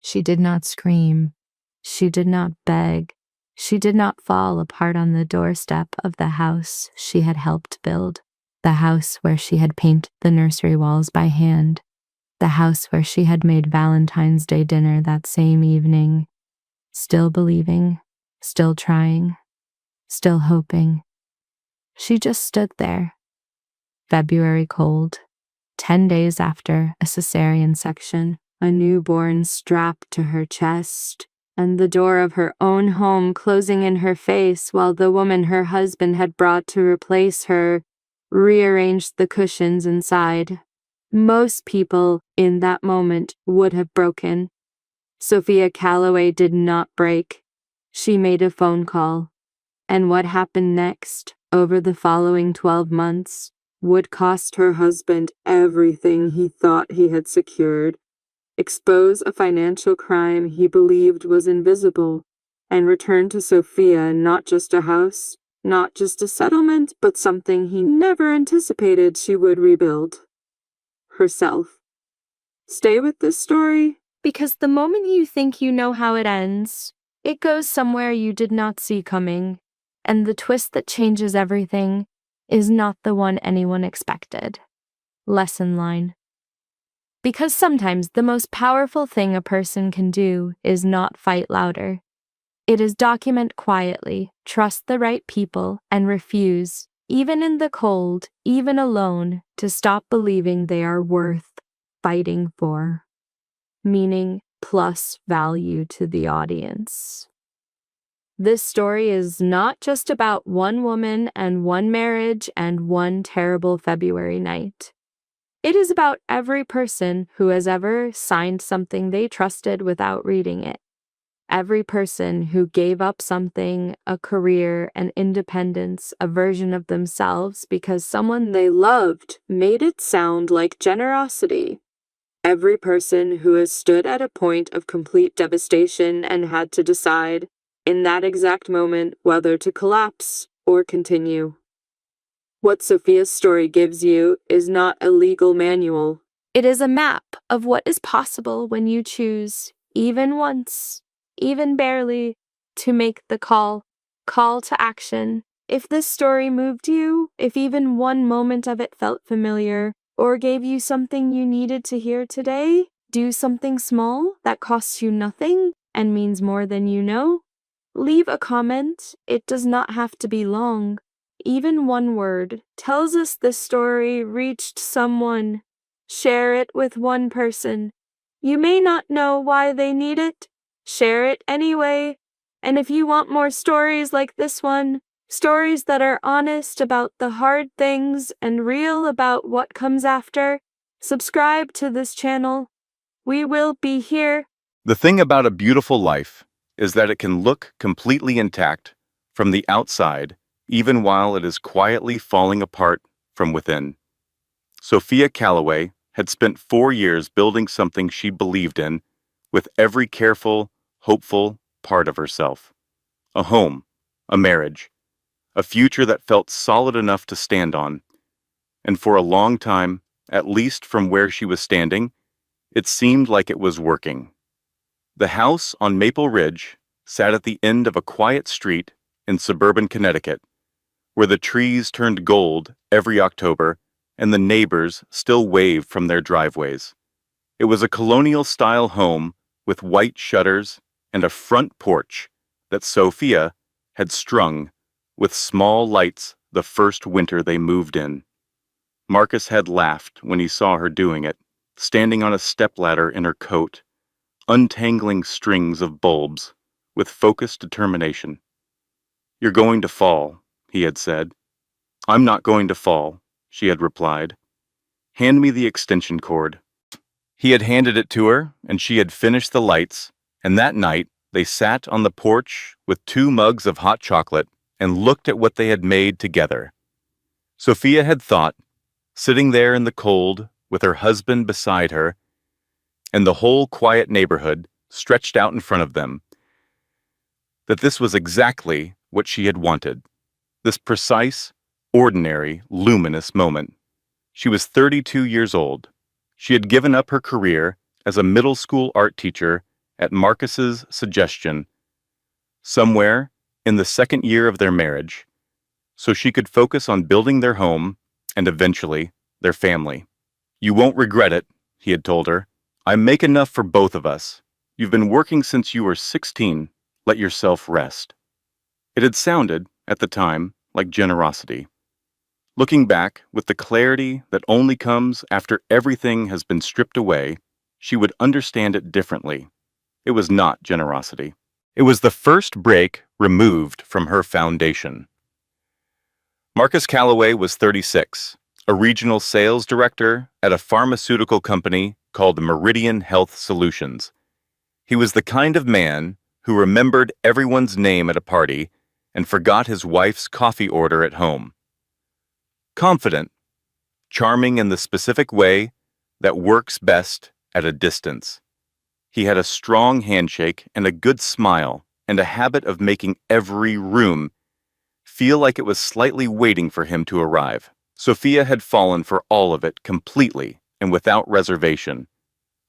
She did not scream. She did not beg. She did not fall apart on the doorstep of the house she had helped build, the house where she had painted the nursery walls by hand, the house where she had made Valentine's Day dinner that same evening, still believing, still trying, still hoping. She just stood there. February cold, 10 days after a cesarean section, a newborn strapped to her chest, and the door of her own home closing in her face while the woman her husband had brought to replace her rearranged the cushions inside. Most people in that moment would have broken. Sophia Calloway did not break. She made a phone call. And what happened next, over the following 12 months, would cost her husband everything he thought he had secured, expose a financial crime he believed was invisible, and return to Sophia not just a house, not just a settlement, but something he never anticipated she would rebuild. Herself. Stay with this story, because the moment you think you know how it ends, it goes somewhere you did not see coming, and the twist that changes everything is not the one anyone expected. Lesson line. Because sometimes the most powerful thing a person can do is not fight louder. It is document quietly, trust the right people, and refuse, even in the cold, even alone, to stop believing they are worth fighting for. Meaning plus value to the audience. This story is not just about one woman and one marriage and one terrible February night. It is about every person who has ever signed something they trusted without reading it. Every person who gave up something, a career, an independence, a version of themselves because someone they loved made it sound like generosity. Every person who has stood at a point of complete devastation and had to decide, in that exact moment, whether to collapse or continue. What Sophia's story gives you is not a legal manual. It is a map of what is possible when you choose, even once, even barely, to make the call to action. If this story moved you, if even one moment of it felt familiar, or gave you something you needed to hear today, do something small that costs you nothing and means more than you know. Leave a comment. It does not have to be long. Even one word tells us this story reached someone. Share it with one person. You may not know why they need it. Share it anyway. And if you want more stories like this one, stories that are honest about the hard things and real about what comes after, subscribe to this channel. We will be here. The thing about a beautiful life is that it can look completely intact from the outside, even while it is quietly falling apart from within. Sophia Calloway had spent 4 years building something she believed in with every careful, hopeful part of herself. A home, a marriage, a future that felt solid enough to stand on. And for a long time, at least from where she was standing, it seemed like it was working. The house on Maple Ridge sat at the end of a quiet street in suburban Connecticut, where the trees turned gold every October and the neighbors still waved from their driveways. It was a colonial-style home with white shutters and a front porch that Sophia had strung with small lights the first winter they moved in. Marcus had laughed when he saw her doing it, standing on a stepladder in her coat, untangling strings of bulbs with focused determination. "You're going to fall," he had said. "I'm not going to fall," she had replied. "Hand me the extension cord." He had handed it to her, and she had finished the lights, and that night they sat on the porch with 2 mugs of hot chocolate and looked at what they had made together. Sophia had thought, sitting there in the cold with her husband beside her, and the whole quiet neighborhood stretched out in front of them, that this was exactly what she had wanted. This precise, ordinary, luminous moment. She was 32 years old. She had given up her career as a middle school art teacher at Marcus's suggestion, somewhere in the second year of their marriage, so she could focus on building their home and eventually their family. "You won't regret it," he had told her. "I make enough for both of us. You've been working since you were 16. Let yourself rest." It had sounded, at the time, like generosity. Looking back, with the clarity that only comes after everything has been stripped away, she would understand it differently. It was not generosity. It was the first break removed from her foundation. Marcus Calloway was 36, a regional sales director at a pharmaceutical company called Meridian Health Solutions. He was the kind of man who remembered everyone's name at a party and forgot his wife's coffee order at home. Confident, charming in the specific way that works best at a distance. He had a strong handshake and a good smile and a habit of making every room feel like it was slightly waiting for him to arrive. Sophia had fallen for all of it completely and without reservation,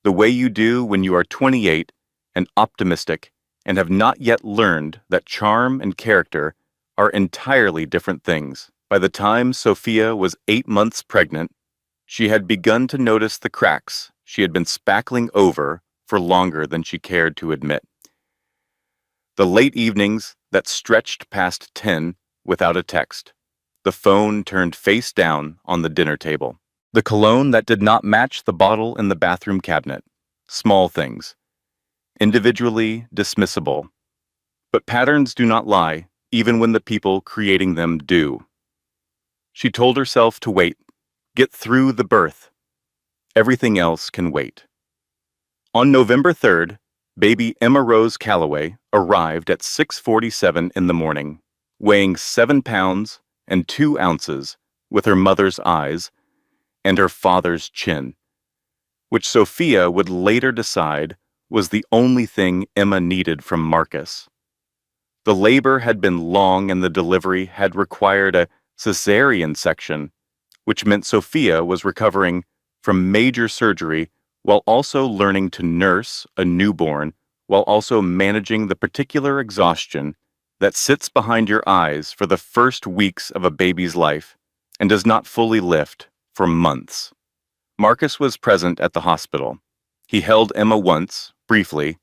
the way you do when you are 28 and optimistic and have not yet learned that charm and character are entirely different things. By the time Sophia was 8 months pregnant, she had begun to notice the cracks she had been spackling over for longer than she cared to admit. The late evenings that stretched past 10 without a text, the phone turned face down on the dinner table, the cologne that did not match the bottle in the bathroom cabinet, small things, individually dismissible. But patterns do not lie, even when the people creating them do. She told herself to wait, get through the birth. Everything else can wait. On November 3rd, baby Emma Rose Calloway arrived at 6:47 in the morning, weighing 7 pounds and 2 ounces, with her mother's eyes and her father's chin, which Sophia would later decide was the only thing Emma needed from Marcus. The labor had been long and the delivery had required a cesarean section, which meant Sophia was recovering from major surgery while also learning to nurse a newborn, while also managing the particular exhaustion that sits behind your eyes for the first weeks of a baby's life and does not fully lift for months. Marcus was present at the hospital. He held Emma once, briefly,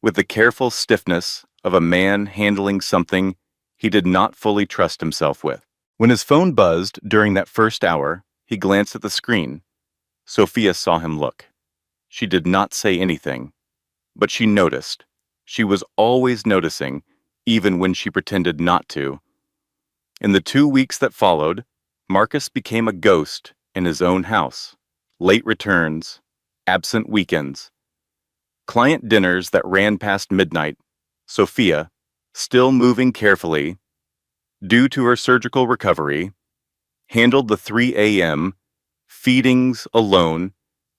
with the careful stiffness of a man handling something he did not fully trust himself with. When his phone buzzed during that first hour, he glanced at the screen. Sophia saw him look. She did not say anything, but she noticed. She was always noticing, even when she pretended not to. In the 2 weeks that followed, Marcus became a ghost in his own house. Late returns, absent weekends, client dinners that ran past midnight. Sophia, still moving carefully, due to her surgical recovery, handled the 3 a.m. feedings alone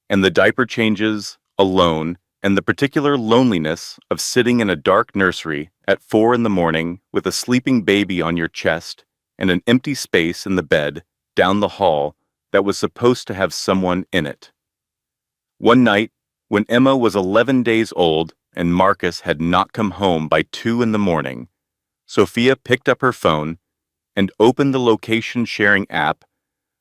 and the diaper changes alone and the particular loneliness of sitting in a dark nursery at 4 in the morning with a sleeping baby on your chest and an empty space in the bed down the hall that was supposed to have someone in it. One night, when Emma was 11 days old and Marcus had not come home by 2 in the morning, Sophia picked up her phone and opened the location-sharing app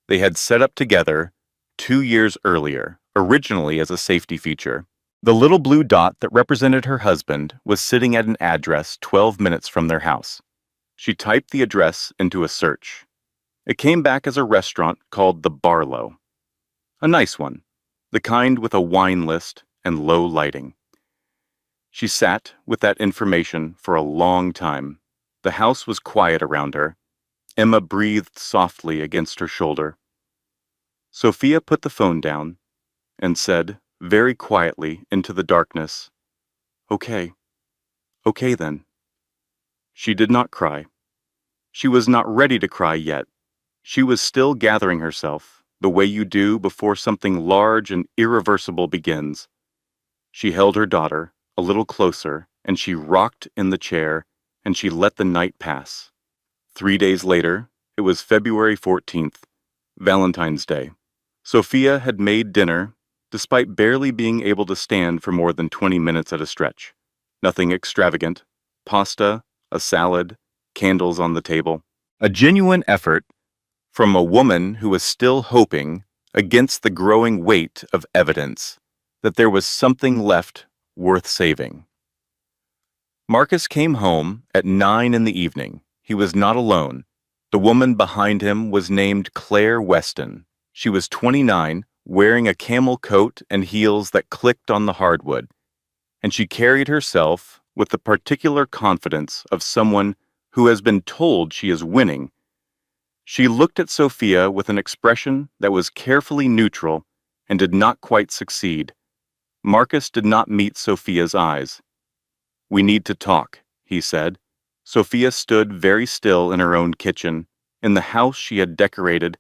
they had set up together 2 years earlier, originally as a safety feature. The little blue dot that represented her husband was sitting at an address 12 minutes from their house. She typed the address into a search. It came back as a restaurant called the Barlow. A nice one, the kind with a wine list and low lighting. She sat with that information for a long time. The house was quiet around her. Emma breathed softly against her shoulder. Sophia put the phone down and said, very quietly into the darkness, "Okay. Okay then." She did not cry. She was not ready to cry yet. She was still gathering herself, the way you do before something large and irreversible begins. She held her daughter a little closer, and she rocked in the chair, and she let the night pass. 3 days later, it was February 14th, Valentine's Day. Sophia had made dinner despite barely being able to stand for more than 20 minutes at a stretch. Nothing extravagant. Pasta, a salad, candles on the table. A genuine effort from a woman who was still hoping, against the growing weight of evidence, that there was something left worth saving. Marcus came home at 9 in the evening. He was not alone. The woman behind him was named Claire Weston. She was 29, wearing a camel coat and heels that clicked on the hardwood, and she carried herself with the particular confidence of someone who has been told she is winning. She looked at Sophia with an expression that was carefully neutral and did not quite succeed. Marcus did not meet Sophia's eyes. "We need to talk," he said. Sophia stood very still in her own kitchen, in the house she had decorated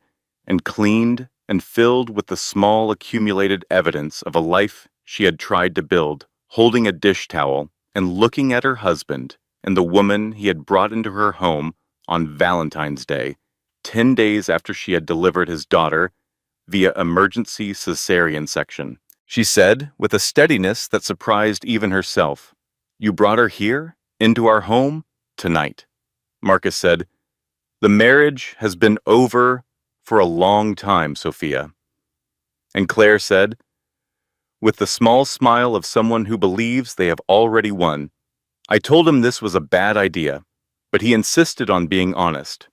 and cleaned and filled with the small accumulated evidence of a life she had tried to build, holding a dish towel and looking at her husband and the woman he had brought into her home on Valentine's Day, 10 days after she had delivered his daughter via emergency cesarean section. She said, with a steadiness that surprised even herself, "You brought her here, into our home, tonight." Marcus said, "The marriage has been over for a long time, Sophia." And Claire said, with the small smile of someone who believes they have already won, "I told him this was a bad idea, but he insisted on being honest."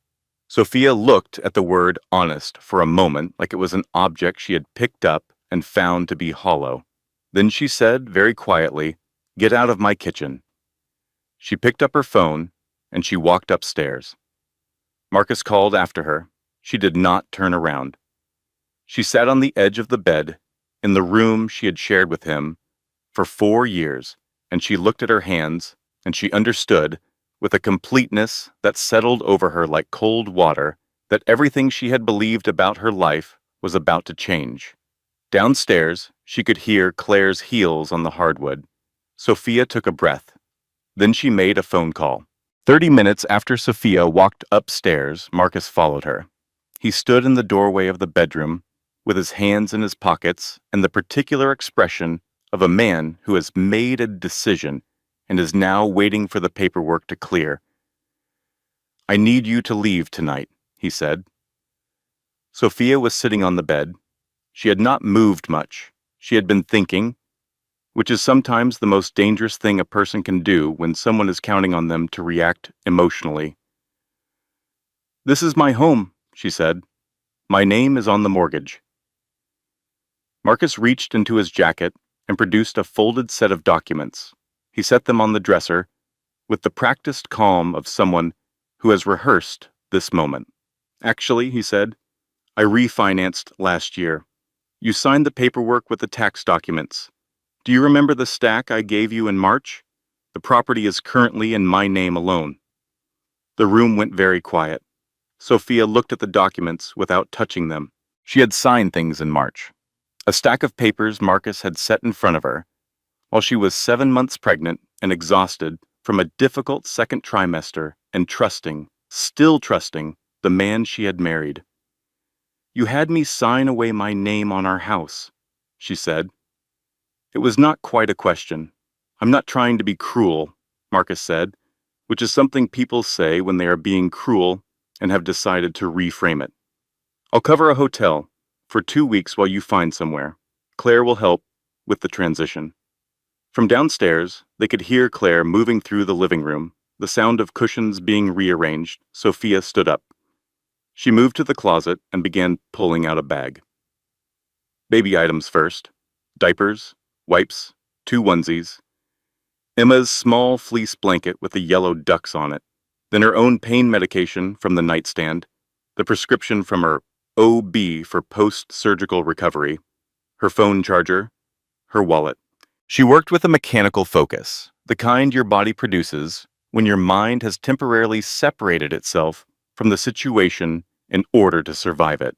Sophia looked at the word honest for a moment like it was an object she had picked up and found to be hollow. Then she said very quietly, "Get out of my kitchen." She picked up her phone and she walked upstairs. Marcus called after her. She did not turn around. She sat on the edge of the bed in the room she had shared with him for 4 years, and she looked at her hands, and she understood, with a completeness that settled over her like cold water, that everything she had believed about her life was about to change. Downstairs, she could hear Claire's heels on the hardwood. Sophia took a breath. Then she made a phone call. 30 minutes after Sophia walked upstairs, Marcus followed her. He stood in the doorway of the bedroom, with his hands in his pockets and the particular expression of a man who has made a decision and is now waiting for the paperwork to clear. "I need you to leave tonight," he said. Sophia was sitting on the bed. She had not moved much. She had been thinking, which is sometimes the most dangerous thing a person can do when someone is counting on them to react emotionally. "This is my home," she said. "My name is on the mortgage." Marcus reached into his jacket and produced a folded set of documents. He set them on the dresser with the practiced calm of someone who has rehearsed this moment. "Actually," he said, "I refinanced last year. You signed the paperwork with the tax documents. Do you remember the stack I gave you in March? The property is currently in my name alone." The room went very quiet. Sophia looked at the documents without touching them. She had signed things in March. A stack of papers Marcus had set in front of her, while she was 7 months pregnant and exhausted from a difficult second trimester and still trusting, the man she had married. "You had me sign away my name on our house," she said. It was not quite a question. "I'm not trying to be cruel," Marcus said, which is something people say when they are being cruel and have decided to reframe it. "I'll cover a hotel for 2 weeks while you find somewhere. Claire will help with the transition." From downstairs, they could hear Claire moving through the living room, the sound of cushions being rearranged. Sophia stood up. She moved to the closet and began pulling out a bag. Baby items first. Diapers, wipes, 2 onesies. Emma's small fleece blanket with the yellow ducks on it. Then her own pain medication from the nightstand. The prescription from her OB for post-surgical recovery. Her phone charger. Her wallet. She worked with a mechanical focus, the kind your body produces when your mind has temporarily separated itself from the situation in order to survive it.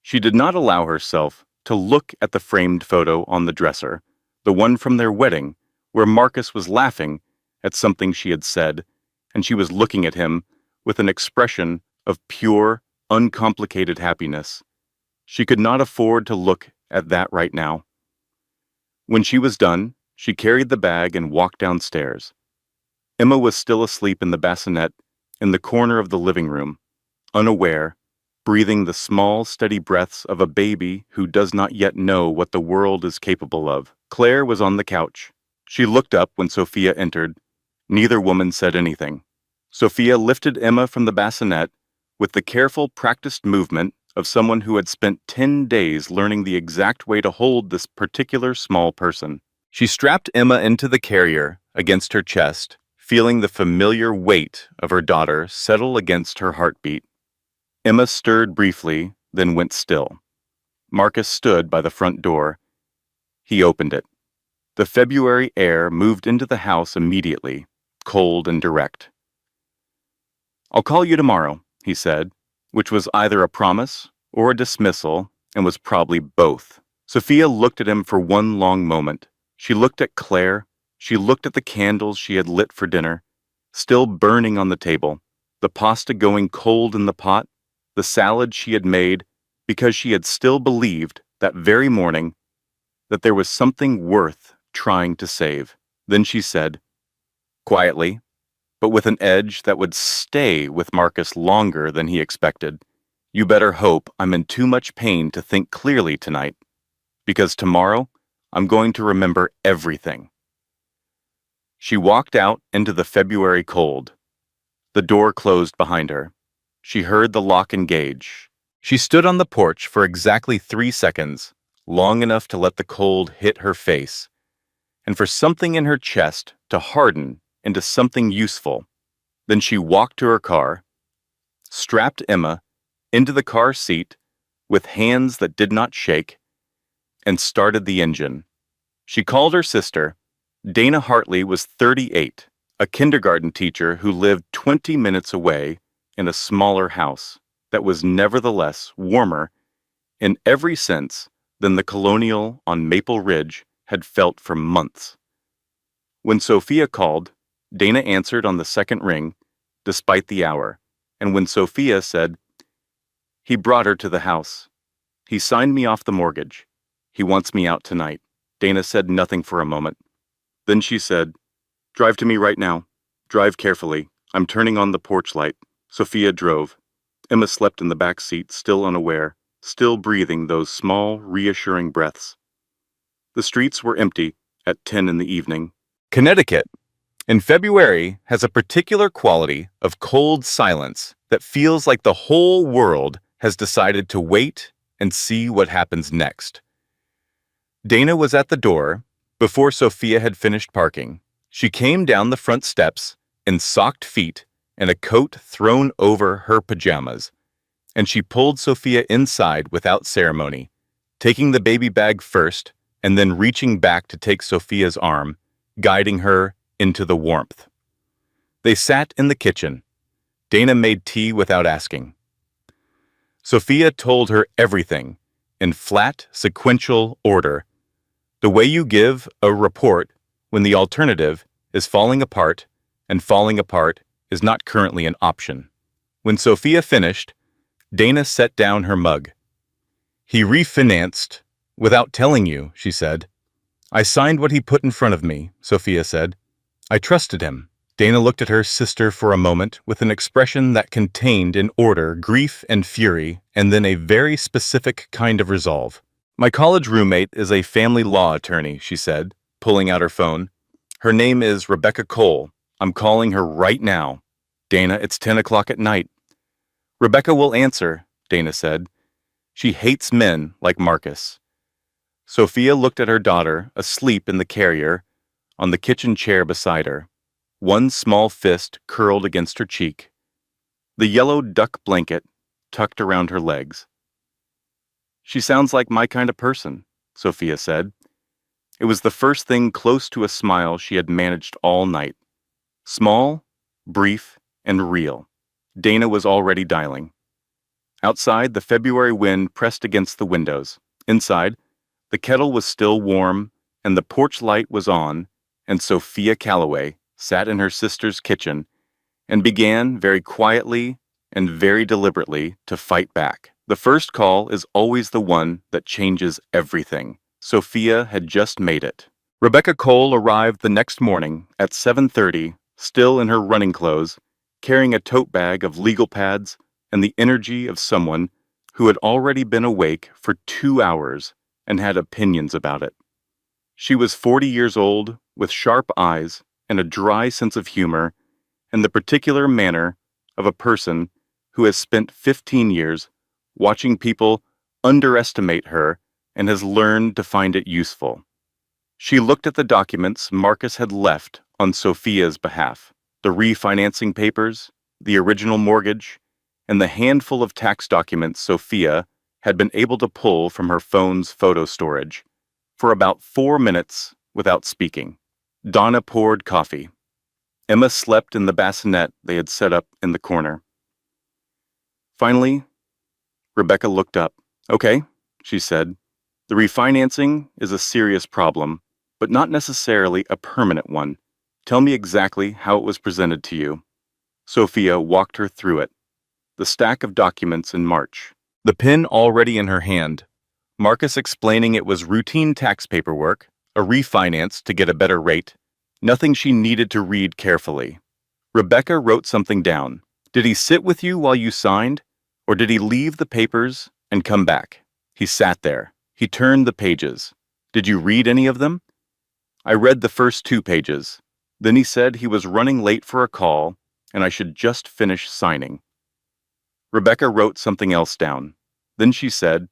She did not allow herself to look at the framed photo on the dresser, the one from their wedding, where Marcus was laughing at something she had said, and she was looking at him with an expression of pure, uncomplicated happiness. She could not afford to look at that right now. When she was done, she carried the bag and walked downstairs. Emma was still asleep in the bassinet in the corner of the living room, unaware, breathing the small, steady breaths of a baby who does not yet know what the world is capable of. Claire was on the couch. She looked up when Sophia entered. Neither woman said anything. Sophia lifted Emma from the bassinet with the careful, practiced movement of someone who had spent 10 days learning the exact way to hold this particular small person. She strapped Emma into the carrier against her chest, feeling the familiar weight of her daughter settle against her heartbeat. Emma stirred briefly, then went still. Marcus stood by the front door. He opened it. The February air moved into the house immediately, cold and direct. "I'll call you tomorrow," he said, which was either a promise or a dismissal, and was probably both. Sophia looked at him for one long moment. She looked at Claire. She looked at the candles she had lit for dinner, still burning on the table, the pasta going cold in the pot, the salad she had made, because she had still believed that very morning that there was something worth trying to save. Then she said, quietly, but with an edge that would stay with Marcus longer than he expected, "You better hope I'm in too much pain to think clearly tonight, because tomorrow I'm going to remember everything." She walked out into the February cold. The door closed behind her. She heard the lock engage. She stood on the porch for exactly 3 seconds, long enough to let the cold hit her face, and for something in her chest to harden into something useful. Then she walked to her car, strapped Emma into the car seat with hands that did not shake, and started the engine. She called her sister. Dana Hartley was 38, a kindergarten teacher who lived 20 minutes away in a smaller house that was nevertheless warmer in every sense than the colonial on Maple Ridge had felt for months. When Sophia called, Dana answered on the second ring, despite the hour, and when Sophia said, "He brought her to the house. He signed me off the mortgage. He wants me out tonight," Dana said nothing for a moment. Then she said, "Drive to me right now. Drive carefully. I'm turning on the porch light." Sophia drove. Emma slept in the back seat, still unaware, still breathing those small, reassuring breaths. The streets were empty at 10 in the evening. Connecticut, in February, has a particular quality of cold silence that feels like the whole world has decided to wait and see what happens next. Dana was at the door before Sophia had finished parking. She came down the front steps in socked feet and a coat thrown over her pajamas, and she pulled Sophia inside without ceremony, taking the baby bag first and then reaching back to take Sophia's arm, guiding her into the warmth. They sat in the kitchen. Dana made tea without asking. Sophia told her everything in flat, sequential order, the way you give a report when the alternative is falling apart, and falling apart is not currently an option. When Sophia finished, Dana set down her mug. "He refinanced without telling you," she said. "I signed what he put in front of me," Sophia said. "I trusted him." Dana looked at her sister for a moment with an expression that contained in order grief and fury, and then a very specific kind of resolve. "My college roommate is a family law attorney," she said, pulling out her phone. "Her name is Rebecca Cole. I'm calling her right now." "Dana, it's 10 o'clock at night." "Rebecca will answer," Dana said. "She hates men like Marcus." Sophia looked at her daughter, asleep in the carrier, on the kitchen chair beside her, one small fist curled against her cheek, the yellow duck blanket tucked around her legs. "She sounds like my kind of person," Sophia said. It was the first thing close to a smile she had managed all night. Small, brief, and real. Dana was already dialing. Outside, the February wind pressed against the windows. Inside, the kettle was still warm, and the porch light was on, and Sophia Calloway sat in her sister's kitchen and began very quietly and very deliberately to fight back. The first call is always the one that changes everything, Sophia had just made it. Rebecca Cole arrived the next morning at 7:30, still in her running clothes, carrying a tote bag of legal pads and the energy of someone who had already been awake for 2 hours and had opinions about it. She was 40 years old, with sharp eyes and a dry sense of humor, and the particular manner of a person who has spent 15 years watching people underestimate her and has learned to find it useful. She looked at the documents Marcus had left on Sophia's behalf, the refinancing papers, the original mortgage, and the handful of tax documents Sophia had been able to pull from her phone's photo storage, for about 4 minutes without speaking. Donna poured coffee. Emma slept in the bassinet they had set up in the corner. Finally, Rebecca looked up. "Okay," she said. "The refinancing is a serious problem, but not necessarily a permanent one. Tell me exactly how it was presented to you." Sophia walked her through it. The stack of documents in March. The pen already in her hand. Marcus explaining it was routine tax paperwork, a refinance to get a better rate, nothing she needed to read carefully. Rebecca wrote something down. "Did he sit with you while you signed, or did he leave the papers and come back?" "He sat there. He turned the pages." "Did you read any of them?" "I read the first 2 pages. Then he said he was running late for a call and I should just finish signing." Rebecca wrote something else down. Then she said,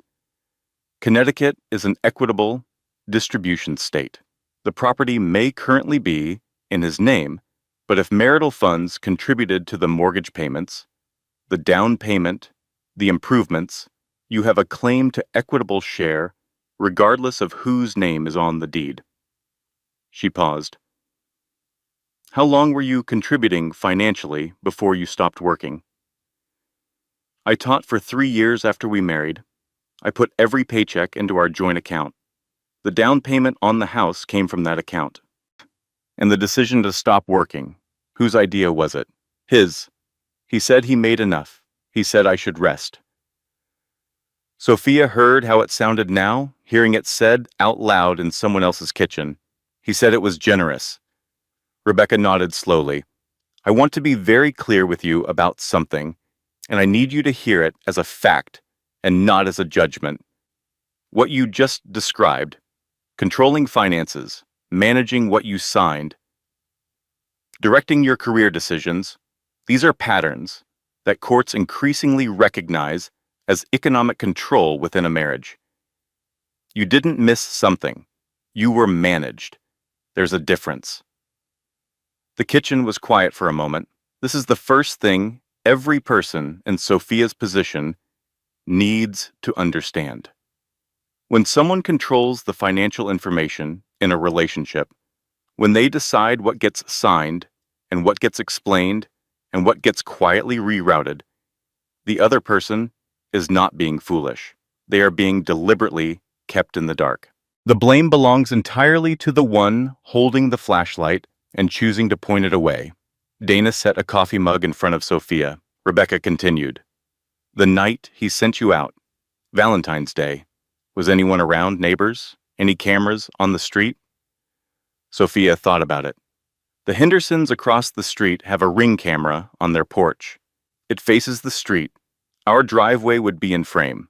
"Connecticut is an equitable distribution state. The property may currently be in his name, but if marital funds contributed to the mortgage payments, the down payment, the improvements, you have a claim to equitable share, regardless of whose name is on the deed." She paused. "How long were you contributing financially before you stopped working?" "I taught for 3 years after we married. I put every paycheck into our joint account. The down payment on the house came from that account." "And the decision to stop working, whose idea was it?" "His. He said he made enough. He said I should rest." Sophia heard how it sounded now, hearing it said out loud in someone else's kitchen. "He said it was generous." Rebecca nodded slowly. "I want to be very clear with you about something, and I need you to hear it as a fact and not as a judgment. What you just described, controlling finances, managing what you signed, directing your career decisions, these are patterns that courts increasingly recognize as economic control within a marriage. You didn't miss something. You were managed. There's a difference." The kitchen was quiet for a moment. This is the first thing every person in Sophia's position needs to understand. When someone controls the financial information in a relationship, when they decide what gets signed and what gets explained and what gets quietly rerouted, the other person is not being foolish. They are being deliberately kept in the dark. The blame belongs entirely to the one holding the flashlight and choosing to point it away. Dana set a coffee mug in front of Sophia. Rebecca continued. "The night he sent you out, Valentine's Day, was anyone around, neighbors? Any cameras on the street?" Sophia thought about it. "The Hendersons across the street have a ring camera on their porch. It faces the street. Our driveway would be in frame."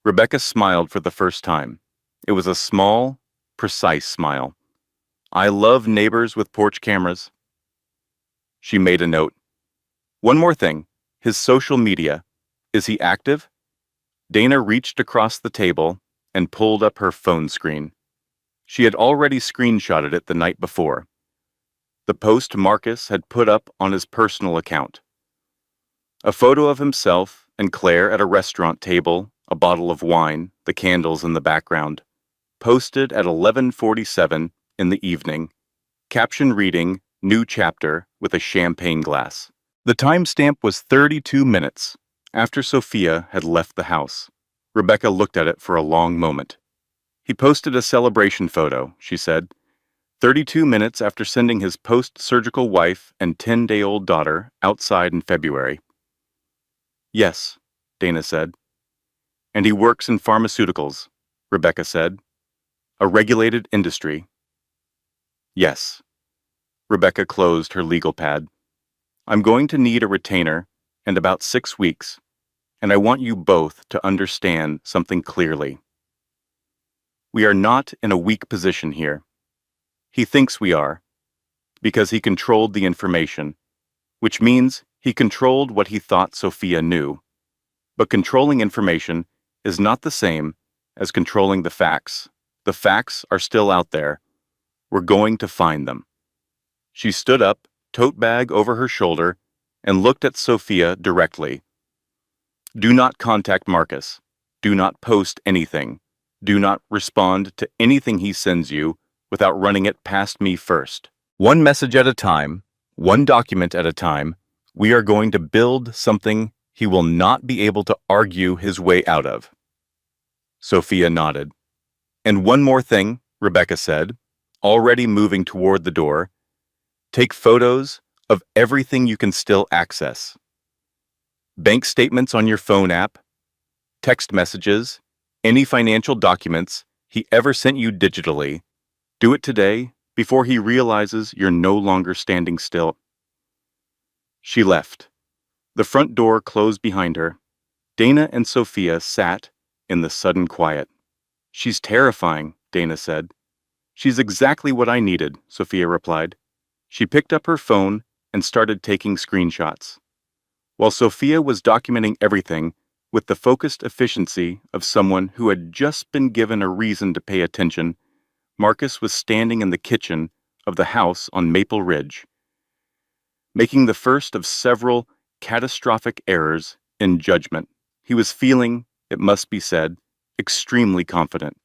Rebecca smiled for the first time. It was a small, precise smile. "I love neighbors with porch cameras." She made a note. "One more thing. His social media. Is he active?" Dana reached across the table and pulled up her phone screen. She had already screenshotted it the night before. The post Marcus had put up on his personal account. A photo of himself and Claire at a restaurant table, a bottle of wine, the candles in the background. Posted at 11:47 in the evening. Caption reading, "New chapter," with a champagne glass. The timestamp was 32 minutes after Sophia had left the house. Rebecca looked at it for a long moment. "He posted a celebration photo," she said. 32 minutes after sending his post-surgical wife and 10-day-old daughter outside in February. "Yes," Dana said. "And he works in pharmaceuticals," Rebecca said. A regulated industry. Yes. Rebecca closed her legal pad. I'm going to need a retainer in about 6 weeks, and I want you both to understand something clearly. We are not in a weak position here. He thinks we are, because he controlled the information, which means he controlled what he thought Sophia knew. But controlling information is not the same as controlling the facts. The facts are still out there. We're going to find them. She stood up, tote bag over her shoulder, and looked at Sophia directly. Do not contact Marcus. Do not post anything. Do not respond to anything he sends you without running it past me first. One message at a time, one document at a time, we are going to build something he will not be able to argue his way out of. Sophia nodded. And one more thing, Rebecca said, already moving toward the door. Take photos of everything you can still access. Bank statements on your phone app, text messages, any financial documents he ever sent you digitally. Do it today before he realizes you're no longer standing still. She left. The front door closed behind her. Dana and Sophia sat in the sudden quiet. She's terrifying, Dana said. She's exactly what I needed, Sophia replied. She picked up her phone and started taking screenshots. While Sophia was documenting everything with the focused efficiency of someone who had just been given a reason to pay attention, Marcus was standing in the kitchen of the house on Maple Ridge, making the first of several catastrophic errors in judgment. He was feeling, it must be said, extremely confident.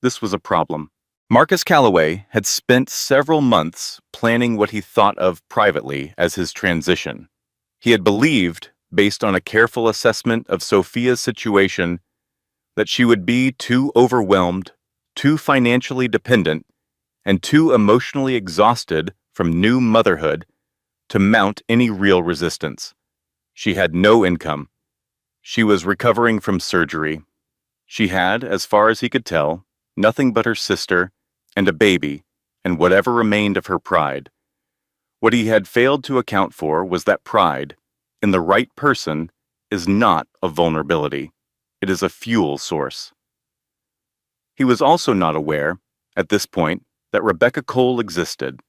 This was a problem. Marcus Calloway had spent several months planning what he thought of privately as his transition. He had believed, based on a careful assessment of Sophia's situation, that she would be too overwhelmed, too financially dependent, and too emotionally exhausted from new motherhood to mount any real resistance. She had no income. She was recovering from surgery. She had, as far as he could tell, nothing but her sister and a baby and whatever remained of her pride. What he had failed to account for was that pride, in the right person, is not a vulnerability. It is a fuel source. He was also not aware, at this point, that Rebecca Cole existed.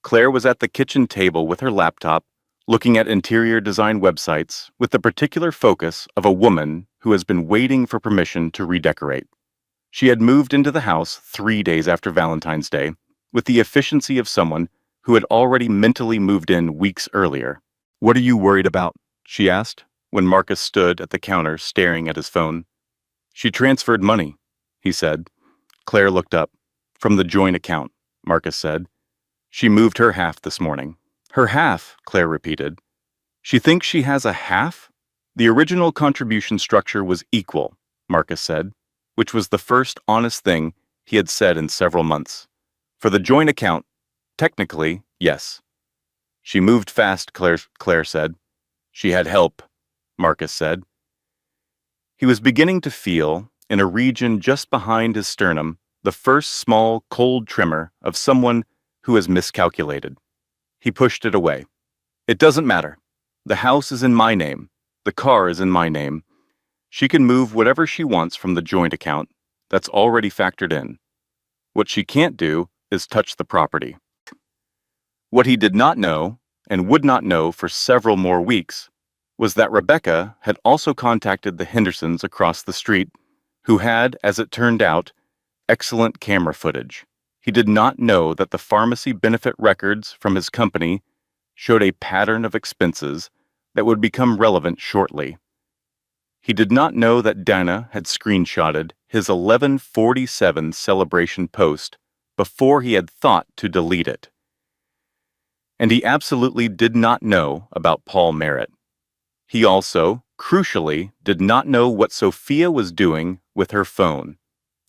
Claire was at the kitchen table with her laptop, looking at interior design websites with the particular focus of a woman who has been waiting for permission to redecorate. She had moved into the house 3 days after Valentine's Day with the efficiency of someone who had already mentally moved in weeks earlier. What are you worried about? She asked, when Marcus stood at the counter staring at his phone. She transferred money, he said. Claire looked up. From the joint account, Marcus said. She moved her half this morning. Her half, Claire repeated. She thinks she has a half? The original contribution structure was equal, Marcus said, which was the first honest thing he had said in several months. For the joint account, technically, yes. She moved fast, Claire said. She had help, Marcus said. He was beginning to feel, in a region just behind his sternum, the first small, cold tremor of someone who has miscalculated. He pushed it away. It doesn't matter. The house is in my name. The car is in my name. She can move whatever she wants from the joint account. That's already factored in. What she can't do is touch the property. What he did not know, and would not know for several more weeks, was that Rebecca had also contacted the Hendersons across the street, who had, as it turned out, excellent camera footage. He did not know that the pharmacy benefit records from his company showed a pattern of expenses that would become relevant shortly. He did not know that Dana had screenshotted his 1147 celebration post before he had thought to delete it. And he absolutely did not know about Paul Merritt. He also, crucially, did not know what Sophia was doing with her phone.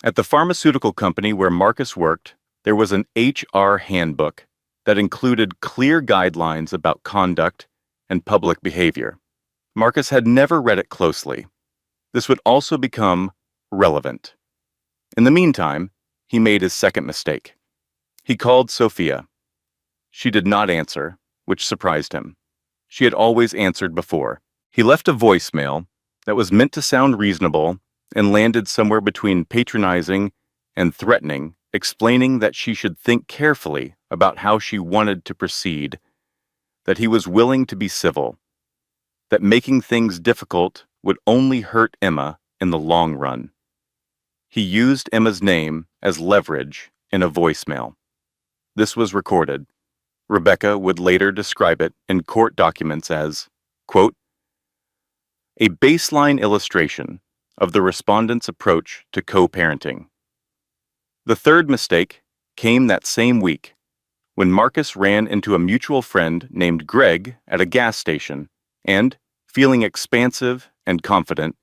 At the pharmaceutical company where Marcus worked, there was an HR handbook that included clear guidelines about conduct and public behavior. Marcus had never read it closely. This would also become relevant. In the meantime, he made his second mistake. He called Sophia. She did not answer, which surprised him. She had always answered before. He left a voicemail that was meant to sound reasonable and landed somewhere between patronizing and threatening, explaining that she should think carefully about how she wanted to proceed, that he was willing to be civil, that making things difficult would only hurt Emma in the long run. He used Emma's name as leverage in a voicemail. This was recorded. Rebecca would later describe it in court documents as, quote, a baseline illustration of the respondent's approach to co-parenting. The third mistake came that same week when Marcus ran into a mutual friend named Greg at a gas station and, feeling expansive and confident,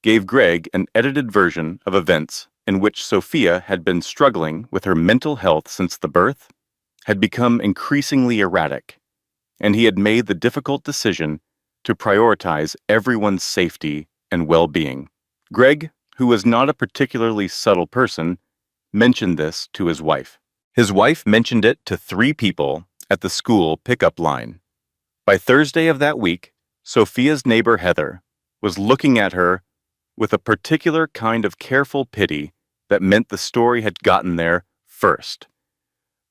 gave Greg an edited version of events in which Sophia had been struggling with her mental health since the birth, had become increasingly erratic, and he had made the difficult decision to prioritize everyone's safety and well-being. Greg, who was not a particularly subtle person, mentioned this to his wife. His wife mentioned it to 3 people at the school pickup line. By Thursday of that week, Sophia's neighbor Heather was looking at her with a particular kind of careful pity that meant the story had gotten there first.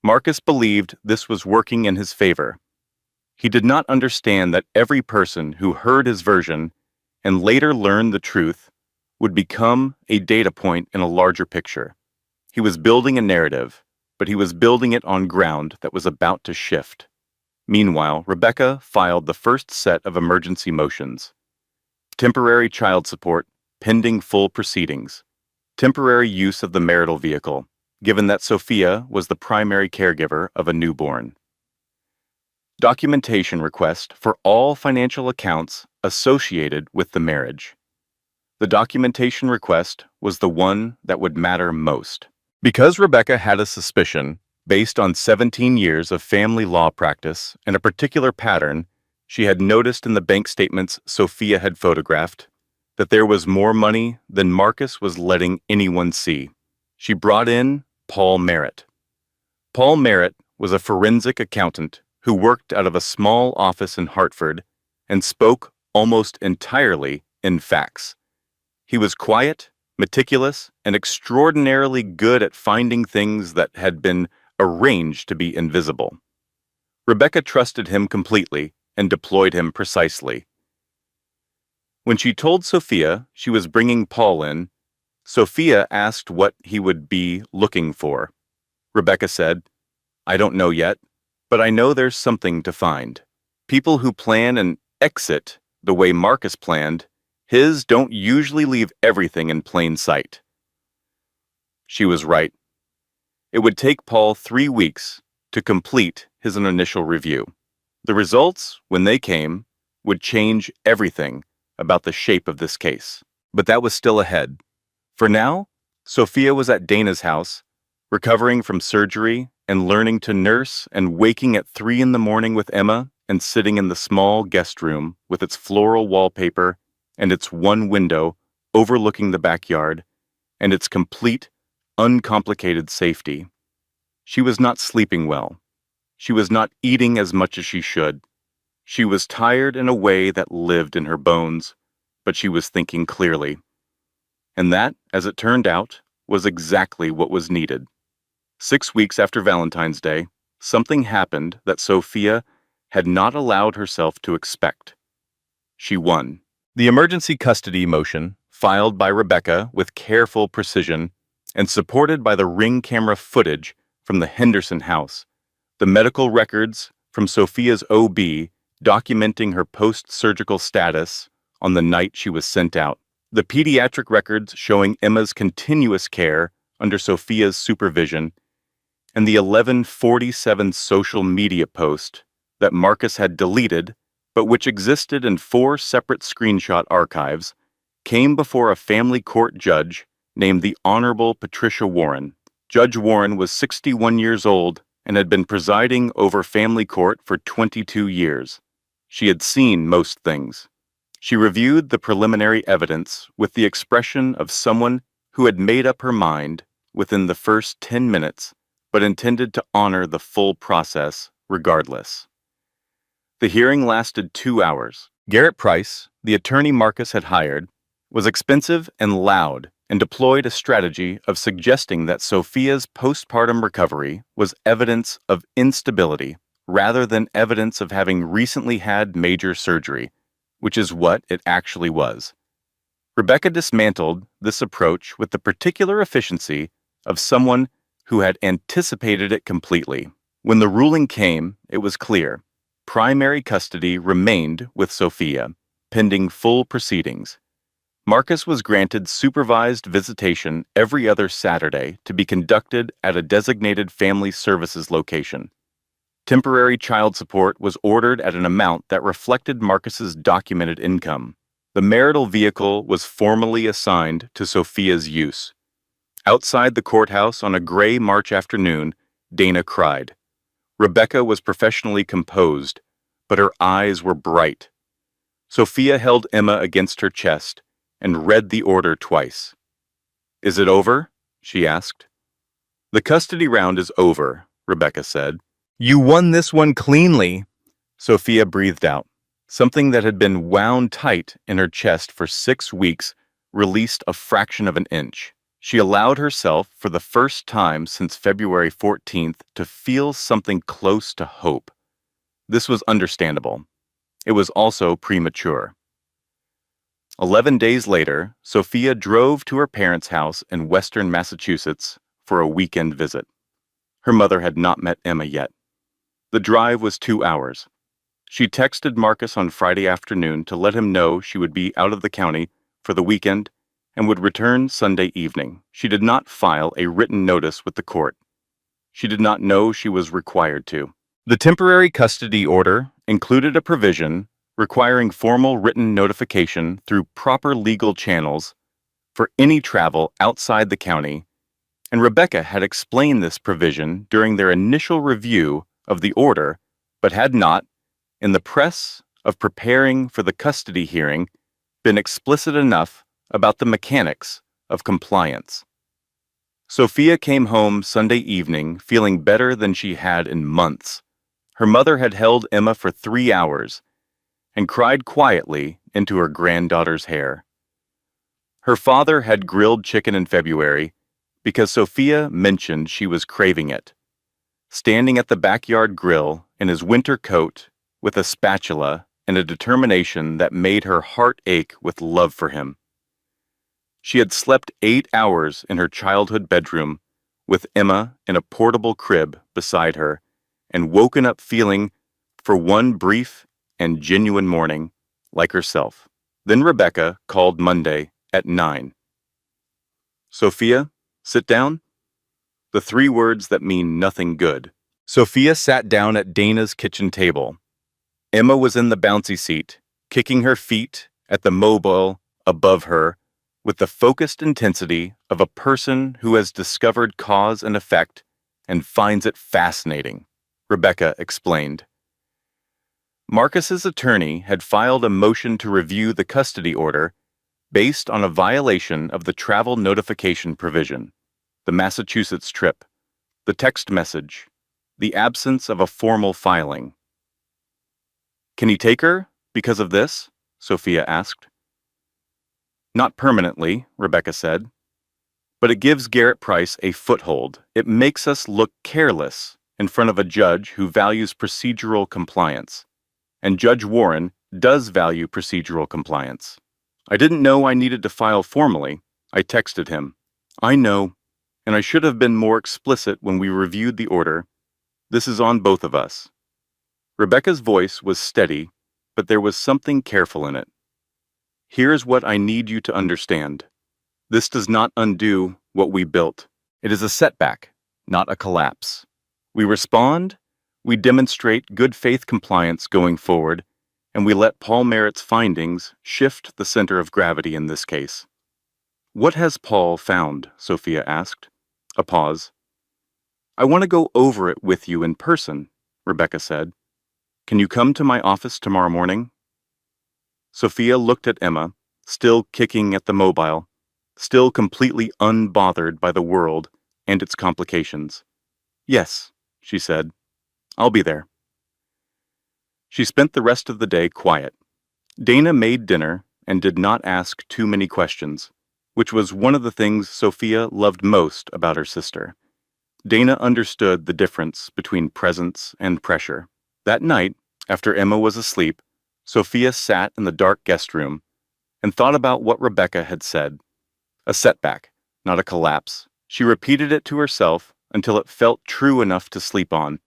Marcus believed this was working in his favor. He did not understand that every person who heard his version and later learned the truth would become a data point in a larger picture. He was building a narrative, but he was building it on ground that was about to shift. Meanwhile, Rebecca filed the first set of emergency motions. Temporary child support, pending full proceedings. Temporary use of the marital vehicle, given that Sophia was the primary caregiver of a newborn. Documentation request for all financial accounts associated with the marriage. The documentation request was the one that would matter most. Because Rebecca had a suspicion, based on 17 years of family law practice and a particular pattern she had noticed in the bank statements Sophia had photographed, that there was more money than Marcus was letting anyone see. She brought in Paul Merritt. Paul Merritt was a forensic accountant who worked out of a small office in Hartford and spoke almost entirely in facts. He was quiet, meticulous, and extraordinarily good at finding things that had been arranged to be invisible. Rebecca trusted him completely and deployed him precisely. When she told Sophia she was bringing Paul in, Sophia asked what he would be looking for. Rebecca said, I don't know yet, but I know there's something to find. People who plan an exit the way Marcus planned, his don't usually leave everything in plain sight. She was right. It would take Paul 3 weeks to complete his initial review. The results, when they came, would change everything about the shape of this case. But that was still ahead. For now, Sophia was at Dana's house, recovering from surgery and learning to nurse and waking at 3 in the morning with Emma and sitting in the small guest room with its floral wallpaper and its one window overlooking the backyard and its complete, uncomplicated safety. She was not sleeping well. She was not eating as much as she should. She was tired in a way that lived in her bones, but she was thinking clearly. And that, as it turned out, was exactly what was needed. 6 weeks after Valentine's Day, something happened that Sophia had not allowed herself to expect. She won. The emergency custody motion, filed by Rebecca with careful precision and supported by the Ring camera footage from the Henderson house, the medical records from Sophia's OB documenting her post-surgical status on the night she was sent out, the pediatric records showing Emma's continuous care under Sophia's supervision, and the 1147 social media post that Marcus had deleted, but which existed in 4 separate screenshot archives, came before a family court judge named the Honorable Patricia Warren. Judge Warren was 61 years old and had been presiding over family court for 22 years. She had seen most things. She reviewed the preliminary evidence with the expression of someone who had made up her mind within the first 10 minutes, but intended to honor the full process regardless. The hearing lasted 2 hours. Garrett Price, the attorney Marcus had hired, was expensive and loud and deployed a strategy of suggesting that Sophia's postpartum recovery was evidence of instability rather than evidence of having recently had major surgery, which is what it actually was. Rebecca dismantled this approach with the particular efficiency of someone who had anticipated it completely. When the ruling came, it was clear. Primary custody remained with Sophia, pending full proceedings. Marcus was granted supervised visitation every other Saturday to be conducted at a designated family services location. Temporary child support was ordered at an amount that reflected Marcus's documented income. The marital vehicle was formally assigned to Sophia's use. Outside the courthouse on a gray March afternoon, Dana cried. Rebecca was professionally composed, but her eyes were bright. Sophia held Emma against her chest and read the order twice. "Is it over?" she asked. "The custody round is over," Rebecca said. "You won this one cleanly," Sophia breathed out. Something that had been wound tight in her chest for 6 weeks released a fraction of an inch. She allowed herself, for the first time since February 14th, to feel something close to hope. This was understandable. It was also premature. 11 days later, Sophia drove to her parents' house in western Massachusetts for a weekend visit. Her mother had not met Emma yet. The drive was 2 hours. She texted Marcus on Friday afternoon to let him know she would be out of the county for the weekend and would return Sunday evening. She did not file a written notice with the court. She did not know she was required to. The temporary custody order included a provision requiring formal written notification through proper legal channels for any travel outside the county, and Rebecca had explained this provision during their initial review of the order, but had not, in the press of preparing for the custody hearing, been explicit enough about the mechanics of compliance. Sophia came home Sunday evening feeling better than she had in months. Her mother had held Emma for 3 hours and cried quietly into her granddaughter's hair. Her father had grilled chicken in February because Sophia mentioned she was craving it. Standing at the backyard grill in his winter coat with a spatula and a determination that made her heart ache with love for him. She had slept 8 hours in her childhood bedroom with Emma in a portable crib beside her and woken up feeling, for one brief and genuine morning, like herself. Then Rebecca called Monday at 9. "Sophia, sit down." The 3 words that mean nothing good. Sophia sat down at Dana's kitchen table. Emma was in the bouncy seat, kicking her feet at the mobile above her with the focused intensity of a person who has discovered cause and effect and finds it fascinating, Rebecca explained. Marcus's attorney had filed a motion to review the custody order based on a violation of the travel notification provision, the Massachusetts trip, the text message, the absence of a formal filing. "Can he take her because of this?" Sophia asked. "Not permanently," Rebecca said. "But it gives Garrett Price a foothold. It makes us look careless in front of a judge who values procedural compliance. And Judge Warren does value procedural compliance. I didn't know I needed to file formally. I texted him. I know, and I should have been more explicit when we reviewed the order. This is on both of us." Rebecca's voice was steady, but there was something careful in it. "Here's what I need you to understand. This does not undo what we built. It is a setback, not a collapse. We respond, we demonstrate good faith compliance going forward, and we let Paul Merritt's findings shift the center of gravity in this case." "What has Paul found?" Sophia asked. A pause. "I want to go over it with you in person," Rebecca said. "Can you come to my office tomorrow morning?" Sophia looked at Emma, still kicking at the mobile, still completely unbothered by the world and its complications. "Yes," she said. "I'll be there." She spent the rest of the day quiet. Dana made dinner and did not ask too many questions, which was one of the things Sophia loved most about her sister. Dana understood the difference between presence and pressure. That night, after Emma was asleep, Sophia sat in the dark guest room and thought about what Rebecca had said. A setback, not a collapse. She repeated it to herself until it felt true enough to sleep on.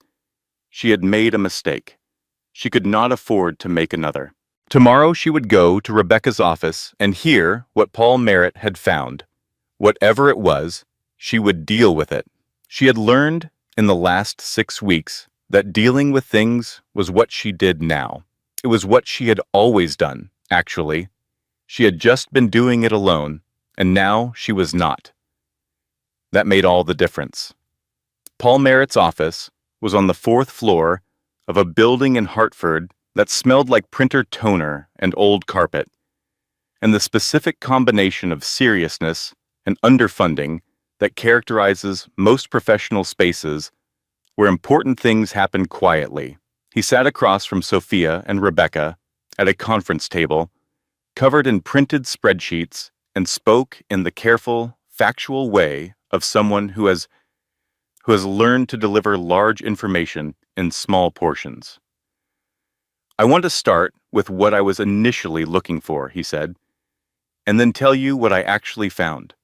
She had made a mistake. She could not afford to make another. Tomorrow she would go to Rebecca's office and hear what Paul Merritt had found. Whatever it was, she would deal with it. She had learned in the last 6 weeks that dealing with things was what she did now. It was what she had always done, actually. She had just been doing it alone, and now she was not. That made all the difference. Paul Merritt's office was on the 4th floor of a building in Hartford that smelled like printer toner and old carpet, and the specific combination of seriousness and underfunding that characterizes most professional spaces where important things happen quietly. He sat across from Sophia and Rebecca at a conference table, covered in printed spreadsheets, and spoke in the careful, factual way of someone who has learned to deliver large information in small portions. "I want to start with what I was initially looking for," he said, "and then tell you what I actually found."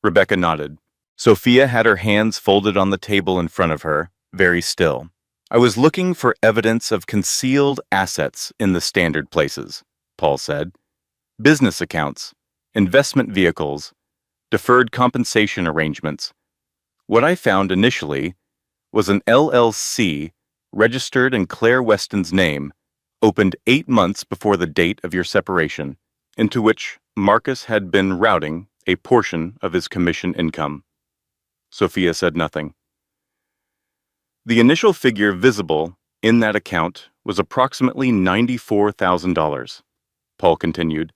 Rebecca nodded. Sophia had her hands folded on the table in front of her, very still. "I was looking for evidence of concealed assets in the standard places," Paul said. "Business accounts, investment vehicles, deferred compensation arrangements. What I found initially was an LLC registered in Claire Weston's name, opened 8 months before the date of your separation, into which Marcus had been routing a portion of his commission income." Sophia said nothing. "The initial figure visible in that account was approximately $94,000, Paul continued.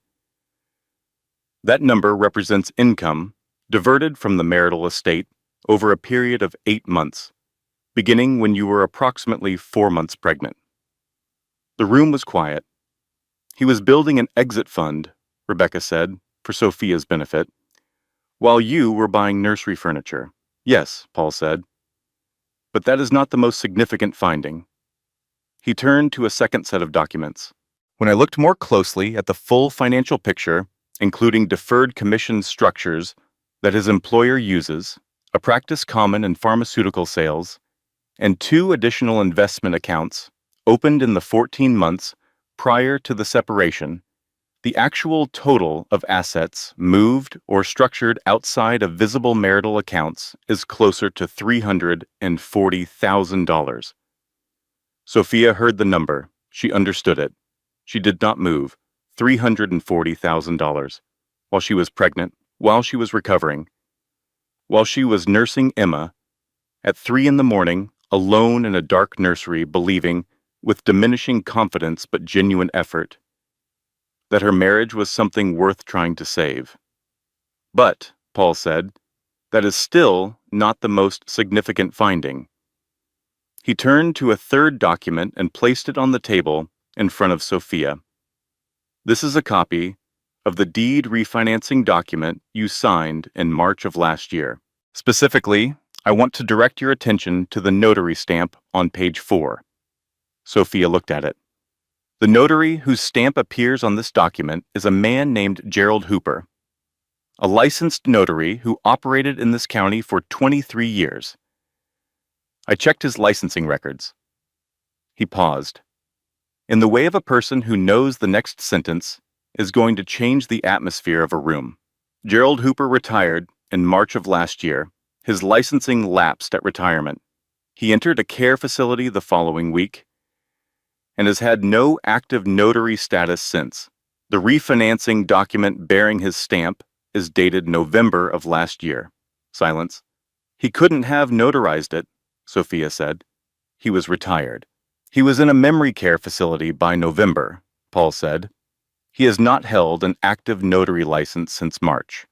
"That number represents income diverted from the marital estate over a period of 8 months, beginning when you were approximately 4 months pregnant." The room was quiet. "He was building an exit fund," Rebecca said, for Sophia's benefit, "while you were buying nursery furniture." "Yes," Paul said. "But that is not the most significant finding." He turned to a second set of documents. "When I looked more closely at the full financial picture, including deferred commission structures that his employer uses, a practice common in pharmaceutical sales, and 2 additional investment accounts opened in the 14 months prior to the separation, the actual total of assets moved or structured outside of visible marital accounts is closer to $340,000. Sophia heard the number. She understood it. She did not move. $340,000. While she was pregnant, while she was recovering, while she was nursing Emma, at 3 in the morning, alone in a dark nursery, believing, with diminishing confidence but genuine effort, that her marriage was something worth trying to save. "But," Paul said, "that is still not the most significant finding." He turned to a third document and placed it on the table in front of Sophia. "This is a copy of the deed refinancing document you signed in March of last year. Specifically, I want to direct your attention to the notary stamp on page 4. Sophia looked at it. "The notary whose stamp appears on this document is a man named Gerald Hooper, a licensed notary who operated in this county for 23 years. I checked his licensing records." He paused. In the way of a person who knows the next sentence is going to change the atmosphere of a room. Gerald Hooper retired in March of last year. His licensing lapsed at retirement. He entered a care facility the following week and has had no active notary status since. The refinancing document bearing his stamp is dated November of last year." Silence. "He couldn't have notarized it," Sophia said. "He was retired." "He was in a memory care facility by November," Paul said. "He has not held an active notary license since March."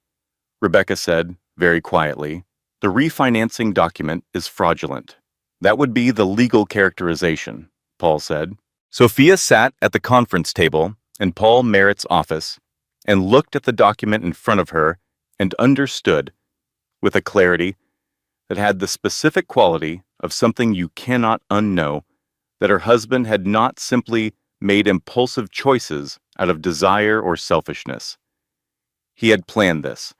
Rebecca said, very quietly, The refinancing document is fraudulent. That would be the legal characterization, Paul said. Sophia sat at the conference table in Paul Merritt's office and looked at the document in front of her and understood, with a clarity that had the specific quality of something you cannot unknow, that her husband had not simply made impulsive choices out of desire or selfishness. He had planned this.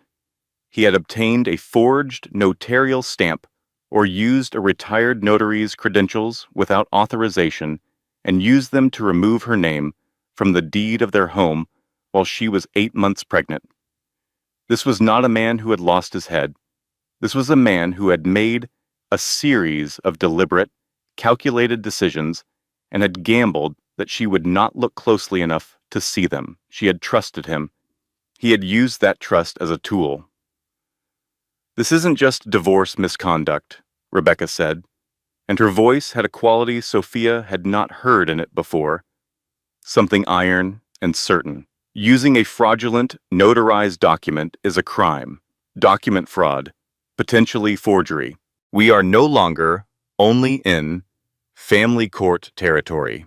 He had obtained a forged notarial stamp or used a retired notary's credentials without authorization and used them to remove her name from the deed of their home while she was 8 months pregnant. This was not a man who had lost his head. This was a man who had made a series of deliberate, calculated decisions and had gambled that she would not look closely enough to see them. She had trusted him. He had used that trust as a tool. "This isn't just divorce misconduct," Rebecca said, and her voice had a quality Sophia had not heard in it before, something iron and certain. "Using a fraudulent, notarized document is a crime. Document fraud, potentially forgery. We are no longer only in family court territory."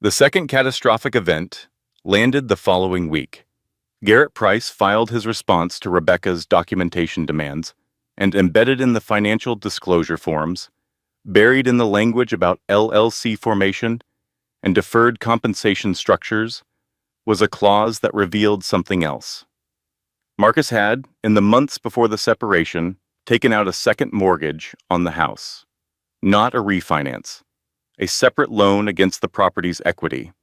The second catastrophic event landed the following week. Garrett Price filed his response to Rebecca's documentation demands, and embedded in the financial disclosure forms, buried in the language about LLC formation and deferred compensation structures, was a clause that revealed something else. Marcus had, in the months before the separation, taken out a second mortgage on the house. Not a refinance, a separate loan against the property's equity.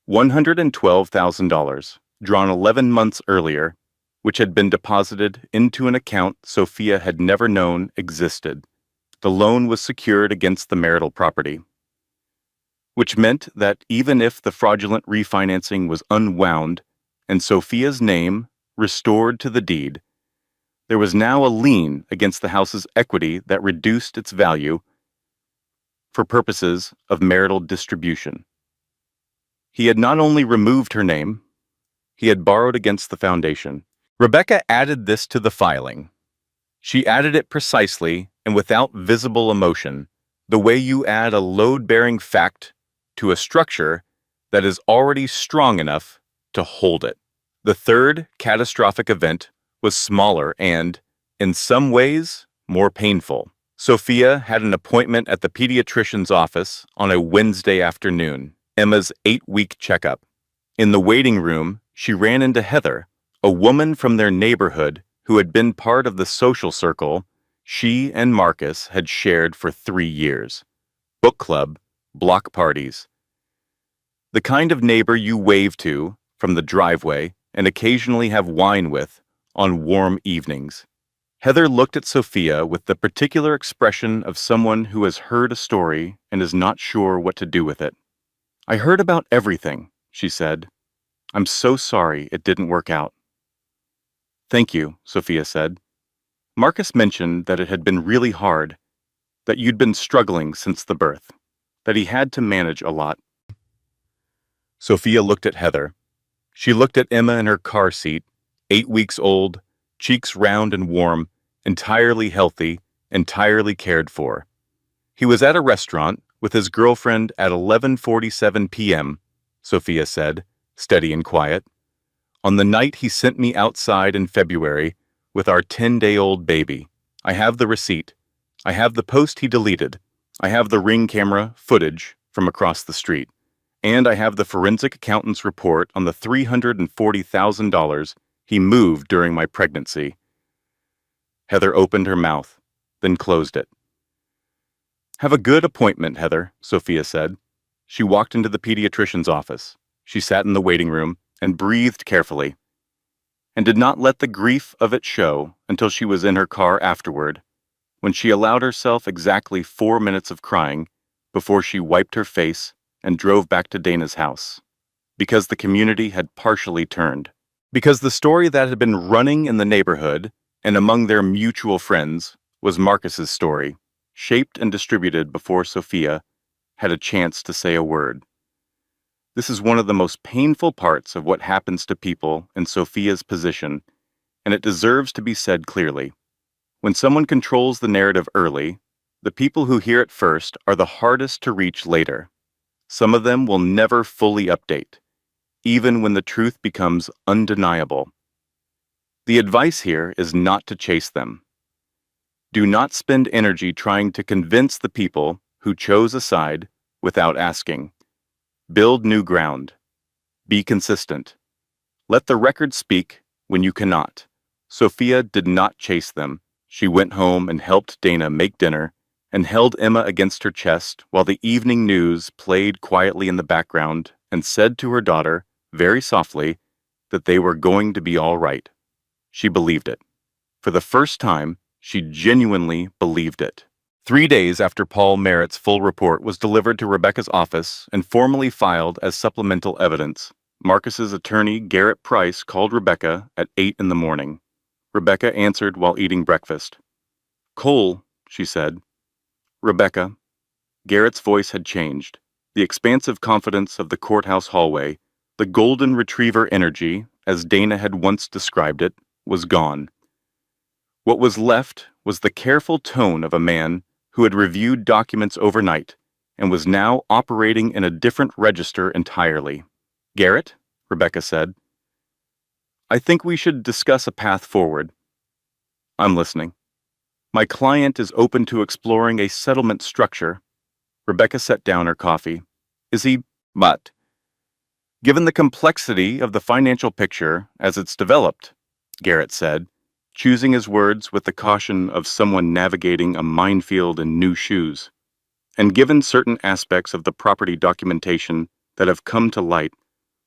$112,000, drawn 11 months earlier, which had been deposited into an account Sophia had never known existed. The loan was secured against the marital property, which meant that even if the fraudulent refinancing was unwound and Sophia's name restored to the deed, there was now a lien against the house's equity that reduced its value for purposes of marital distribution. He had not only removed her name, he had borrowed against the foundation. Rebecca added this to the filing. She added it precisely and without visible emotion, the way you add a load-bearing fact to a structure that is already strong enough to hold it. The third catastrophic event was smaller and, in some ways, more painful. Sophia had an appointment at the pediatrician's office on a Wednesday afternoon, Emma's 8-week checkup. In the waiting room, she ran into Heather, a woman from their neighborhood who had been part of the social circle she and Marcus had shared for 3 years. Book club, block parties. The kind of neighbor you wave to from the driveway and occasionally have wine with on warm evenings. Heather looked at Sophia with the particular expression of someone who has heard a story and is not sure what to do with it. "I heard about everything," she said. "I'm so sorry it didn't work out." "Thank you," Sophia said. "Marcus mentioned that it had been really hard, that you'd been struggling since the birth, that he had to manage a lot." Sophia looked at Heather. She looked at Emma in her car seat, 8 weeks old, cheeks round and warm, entirely healthy, entirely cared for. "He was at a restaurant with his girlfriend at 11:47 p.m., Sophia said, steady and quiet. "On the night he sent me outside in February with our 10-day-old baby. I have the receipt. I have the post he deleted. I have the Ring camera footage from across the street. And I have the forensic accountant's report on the $340,000 he moved during my pregnancy." Heather opened her mouth, then closed it. "Have a good appointment, Heather," Sophia said. She walked into the pediatrician's office. She sat in the waiting room and breathed carefully, and did not let the grief of it show until she was in her car afterward, when she allowed herself exactly 4 minutes of crying before she wiped her face and drove back to Dana's house, because the community had partially turned. Because the story that had been running in the neighborhood and among their mutual friends was Marcus's story, shaped and distributed before Sophia had a chance to say a word. This is one of the most painful parts of what happens to people in Sophia's position, and it deserves to be said clearly. When someone controls the narrative early, the people who hear it first are the hardest to reach later. Some of them will never fully update, even when the truth becomes undeniable. The advice here is not to chase them. Do not spend energy trying to convince the people who chose a side without asking. Build new ground. Be consistent. Let the record speak when you cannot. Sophia did not chase them. She went home and helped Dana make dinner and held Emma against her chest while the evening news played quietly in the background and said to her daughter, very softly, that they were going to be all right. She believed it. For the first time, she genuinely believed it. 3 days after Paul Merritt's full report was delivered to Rebecca's office and formally filed as supplemental evidence, Marcus's attorney, Garrett Price, called Rebecca at 8 in the morning. Rebecca answered while eating breakfast. "Cole," she said. "Rebecca." Garrett's voice had changed. The expansive confidence of the courthouse hallway, the golden retriever energy, as Dana had once described it, was gone. What was left was the careful tone of a man who had reviewed documents overnight and was now operating in a different register entirely. "Garrett," Rebecca said, "I think we should discuss a path forward." "I'm listening." "My client is open to exploring a settlement structure." Rebecca set down her coffee. "Is he?" "But, given the complexity of the financial picture as it's developed," Garrett said, choosing his words with the caution of someone navigating a minefield in new shoes, "and given certain aspects of the property documentation that have come to light,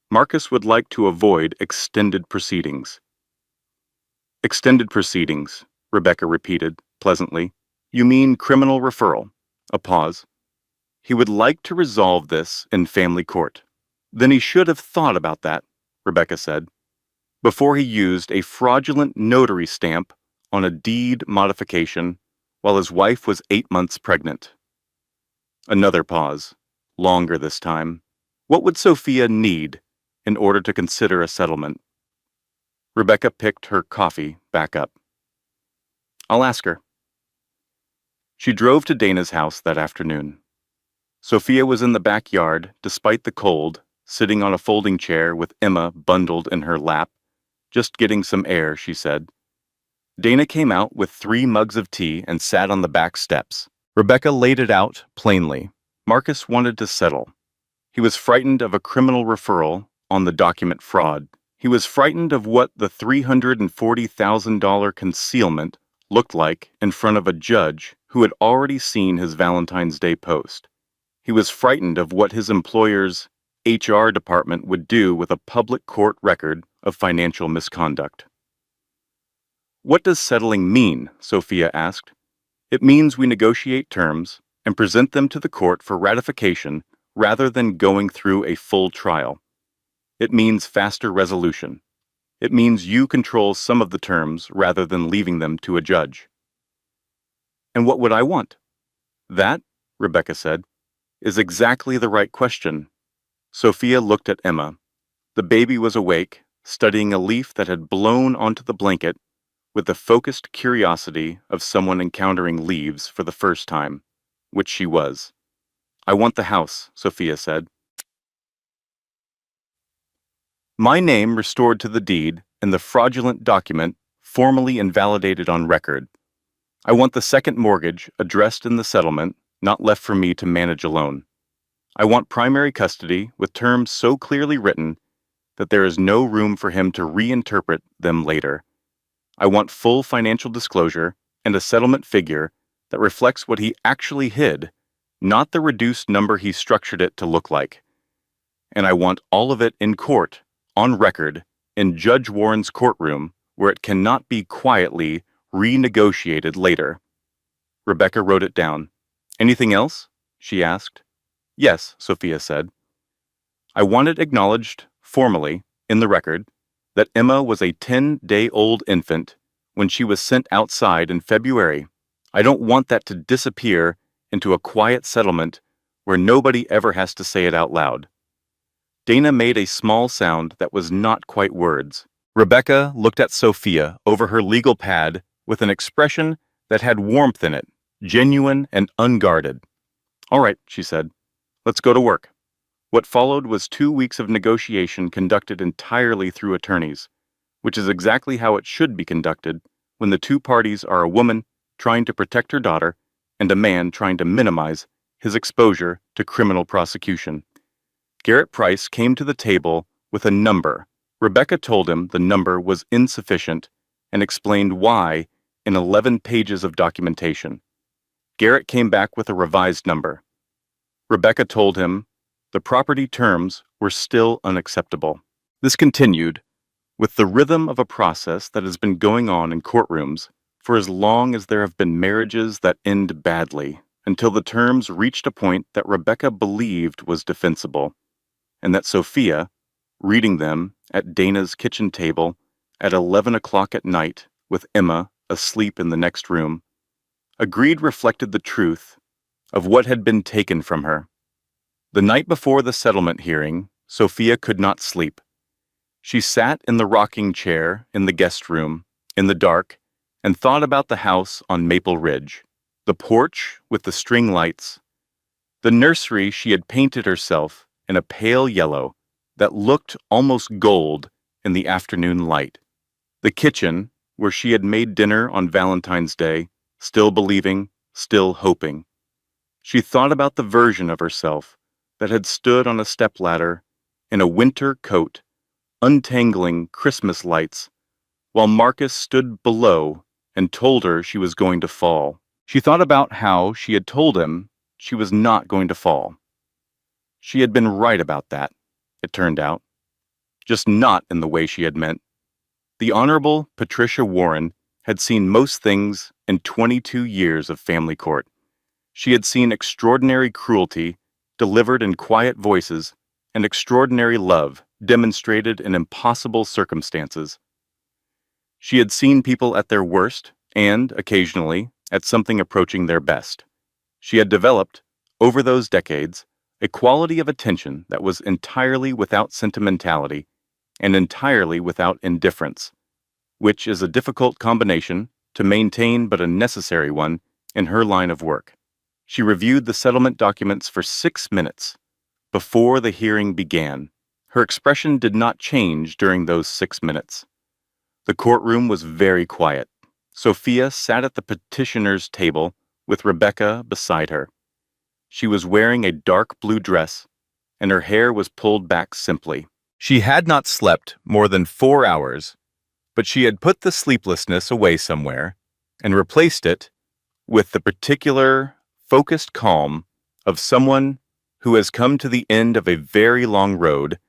Marcus would like to avoid extended proceedings." "Extended proceedings," Rebecca repeated, pleasantly. "You mean criminal referral?" A pause. "He would like to resolve this in family court." "Then he should have thought about that," Rebecca said, "before he used a fraudulent notary stamp on a deed modification while his wife was 8 months pregnant." Another pause, longer this time. What would Sophia need in order to consider a settlement? Rebecca picked her coffee back up. "I'll ask her." She drove to Dana's house that afternoon. Sophia was in the backyard, despite the cold, sitting on a folding chair with Emma bundled in her lap. "Just getting some air," she said. Dana came out with 3 mugs of tea and sat on the back steps. Rebecca laid it out plainly. Marcus wanted to settle. He was frightened of a criminal referral on the document fraud. He was frightened of what the $340,000 concealment looked like in front of a judge who had already seen his Valentine's Day post. He was frightened of what his employer's HR department would do with a public court record of financial misconduct. "What does settling mean?" Sophia asked. "It means we negotiate terms and present them to the court for ratification rather than going through a full trial. It means faster resolution. It means you control some of the terms rather than leaving them to a judge." "And what would I want?" "That," Rebecca said, "is exactly the right question." Sophia looked at Emma. The baby was awake, studying a leaf that had blown onto the blanket with the focused curiosity of someone encountering leaves for the first time, which she was. "I want the house," Sophia said. "My name restored to the deed and the fraudulent document formally invalidated on record. I want the second mortgage addressed in the settlement, not left for me to manage alone. I want primary custody with terms so clearly written that there is no room for him to reinterpret them later. I want full financial disclosure and a settlement figure that reflects what he actually hid, not the reduced number he structured it to look like. And I want all of it in court, on record, in Judge Warren's courtroom, where it cannot be quietly renegotiated later." Rebecca wrote it down. "Anything else?" she asked. "Yes," Sophia said. "I want it acknowledged, formally, in the record, that Emma was a 10-day-old infant when she was sent outside in February. I don't want that to disappear into a quiet settlement where nobody ever has to say it out loud." Dana made a small sound that was not quite words. Rebecca looked at Sophia over her legal pad with an expression that had warmth in it, genuine and unguarded. "All right," she said, "let's go to work." What followed was 2 weeks of negotiation conducted entirely through attorneys, which is exactly how it should be conducted when the two parties are a woman trying to protect her daughter and a man trying to minimize his exposure to criminal prosecution. Garrett Price came to the table with a number. Rebecca told him the number was insufficient and explained why in 11 pages of documentation. Garrett came back with a revised number. Rebecca told him the property terms were still unacceptable. This continued with the rhythm of a process that has been going on in courtrooms for as long as there have been marriages that end badly, until the terms reached a point that Rebecca believed was defensible, and that Sophia, reading them at Dana's kitchen table at 11 o'clock at night with Emma asleep in the next room, agreed reflected the truth of what had been taken from her. The night before the settlement hearing, Sophia could not sleep. She sat in the rocking chair in the guest room, in the dark, and thought about the house on Maple Ridge, the porch with the string lights, the nursery she had painted herself in a pale yellow that looked almost gold in the afternoon light, the kitchen where she had made dinner on Valentine's Day, still believing, still hoping. She thought about the version of herself that had stood on a stepladder in a winter coat, untangling Christmas lights, while Marcus stood below and told her she was going to fall. She thought about how she had told him she was not going to fall. She had been right about that, it turned out, just not in the way she had meant. The Honorable Patricia Warren had seen most things in 22 years of family court. She had seen extraordinary cruelty delivered in quiet voices and extraordinary love demonstrated in impossible circumstances. She had seen people at their worst and, occasionally, at something approaching their best. She had developed, over those decades, a quality of attention that was entirely without sentimentality and entirely without indifference, which is a difficult combination to maintain but a necessary one in her line of work. She reviewed the settlement documents for 6 minutes before the hearing began. Her expression did not change during those 6 minutes. The courtroom was very quiet. Sophia sat at the petitioner's table with Rebecca beside her. She was wearing a dark blue dress, and her hair was pulled back simply. She had not slept more than 4 hours, but she had put the sleeplessness away somewhere and replaced it with the particular, focused calm of someone who has come to the end of a very long road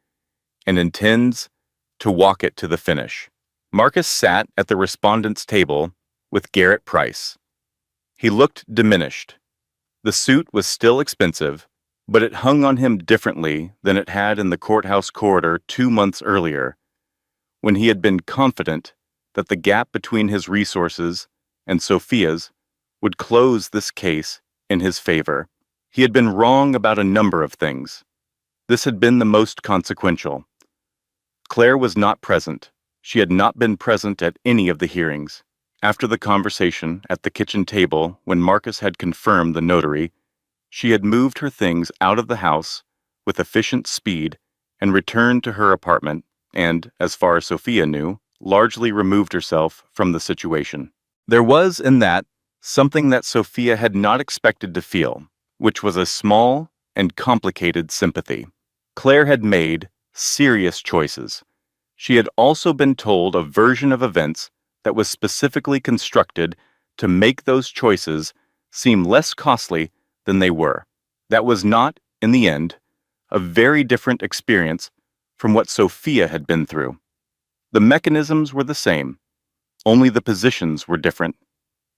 and intends to walk it to the finish. Marcus sat at the respondent's table with Garrett Price. He looked diminished. The suit was still expensive, but it hung on him differently than it had in the courthouse corridor 2 months earlier, when he had been confident that the gap between his resources and Sophia's would close this case in his favor. He had been wrong about a number of things. This had been the most consequential. Claire was not present. She had not been present at any of the hearings. After the conversation at the kitchen table when Marcus had confirmed the notary, she had moved her things out of the house with efficient speed and returned to her apartment and, as far as Sophia knew, largely removed herself from the situation. There was in that something that Sophia had not expected to feel, which was a small and complicated sympathy. Claire had made serious choices. She had also been told a version of events that was specifically constructed to make those choices seem less costly than they were. That was not, in the end, a very different experience from what Sophia had been through. The mechanisms were the same, only the positions were different.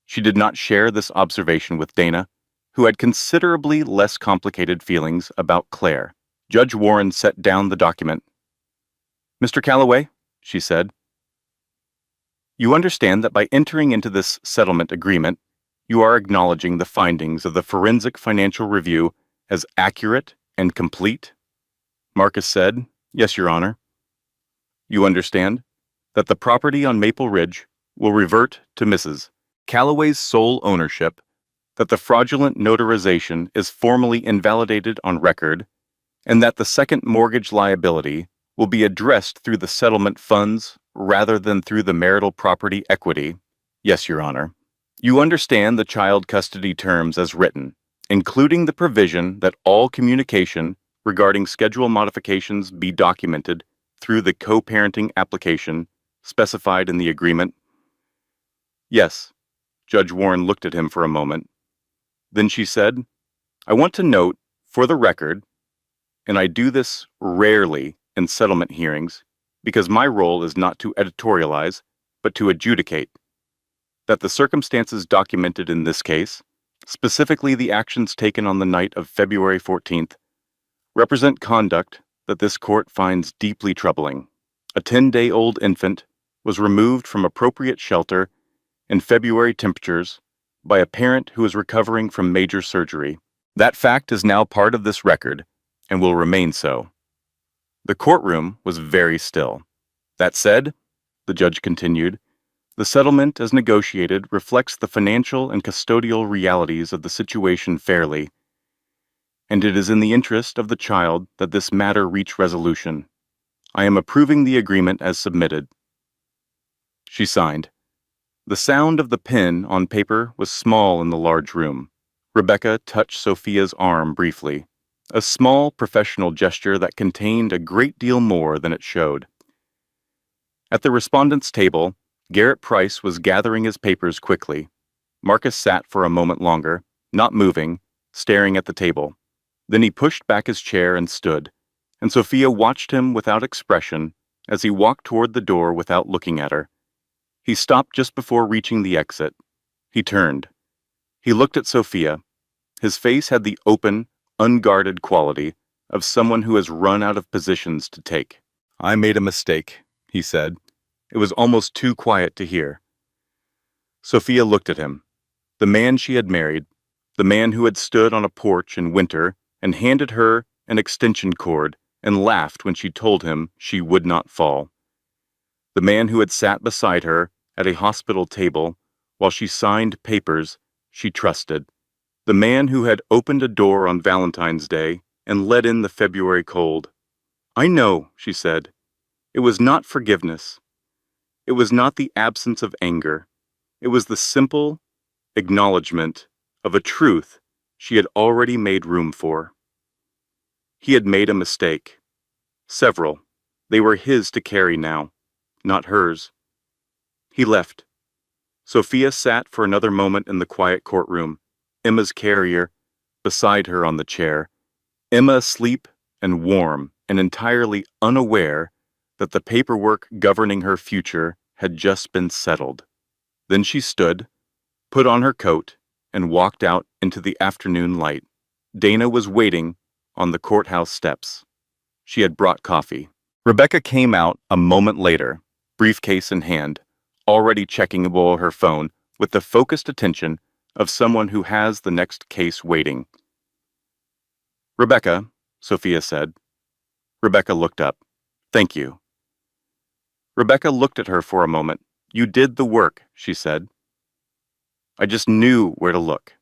She did not share this observation with Dana, who had considerably less complicated feelings about Claire. Judge Warren set down the document. "Mr. Calloway," she said, "you understand that by entering into this settlement agreement, you are acknowledging the findings of the Forensic Financial Review as accurate and complete?" Marcus said, "Yes, Your Honor." "You understand that the property on Maple Ridge will revert to Mrs. Callaway's sole ownership, that the fraudulent notarization is formally invalidated on record, and that the second mortgage liability will be addressed through the settlement funds rather than through the marital property equity. Yes, Your Honor. You understand the child custody terms as written, including the provision that all communication regarding schedule modifications be documented through the co-parenting application specified in the agreement? Yes. Judge Warren looked at him for a moment. Then she said, I want to note, for the record, and I do this rarely in settlement hearings because my role is not to editorialize, but to adjudicate, that the circumstances documented in this case, specifically the actions taken on the night of February 14th, represent conduct that this court finds deeply troubling. A 10-day-old infant was removed from appropriate shelter in February temperatures by a parent who is recovering from major surgery. That fact is now part of this record and will remain so. The courtroom was very still. That said, the judge continued, the settlement as negotiated reflects the financial and custodial realities of the situation fairly, and it is in the interest of the child that this matter reach resolution. I am approving the agreement as submitted. She signed. The sound of the pen on paper was small in the large room. Rebecca touched Sophia's arm briefly, a small professional gesture that contained a great deal more than it showed. At the respondent's table, Garrett Price was gathering his papers quickly. Marcus sat for a moment longer, not moving, staring at the table. Then he pushed back his chair and stood, and Sophia watched him without expression as he walked toward the door without looking at her. He stopped just before reaching the exit. He turned. He looked at Sophia. His face had the open, unguarded quality of someone who has run out of positions to take. I made a mistake, he said. It was almost too quiet to hear. Sophia looked at him. The man she had married, the man who had stood on a porch in winter and handed her an extension cord and laughed when she told him she would not fall. The man who had sat beside her at a hospital table while she signed papers she trusted. The man who had opened a door on Valentine's Day and let in the February cold. I know, she said. It was not forgiveness. It was not the absence of anger. It was the simple acknowledgement of a truth she had already made room for. He had made a mistake. Several. They were his to carry now, not hers. He left. Sophia sat for another moment in the quiet courtroom, Emma's carrier beside her on the chair, Emma asleep and warm and entirely unaware that the paperwork governing her future had just been settled. Then she stood, put on her coat, and walked out into the afternoon light. Dana was waiting on the courthouse steps. She had brought coffee. Rebecca came out a moment later, briefcase in hand, already checking her phone with the focused attention of someone who has the next case waiting. Rebecca, Sophia said. Rebecca looked up. Thank you. Rebecca looked at her for a moment. You did the work, she said. I just knew where to look.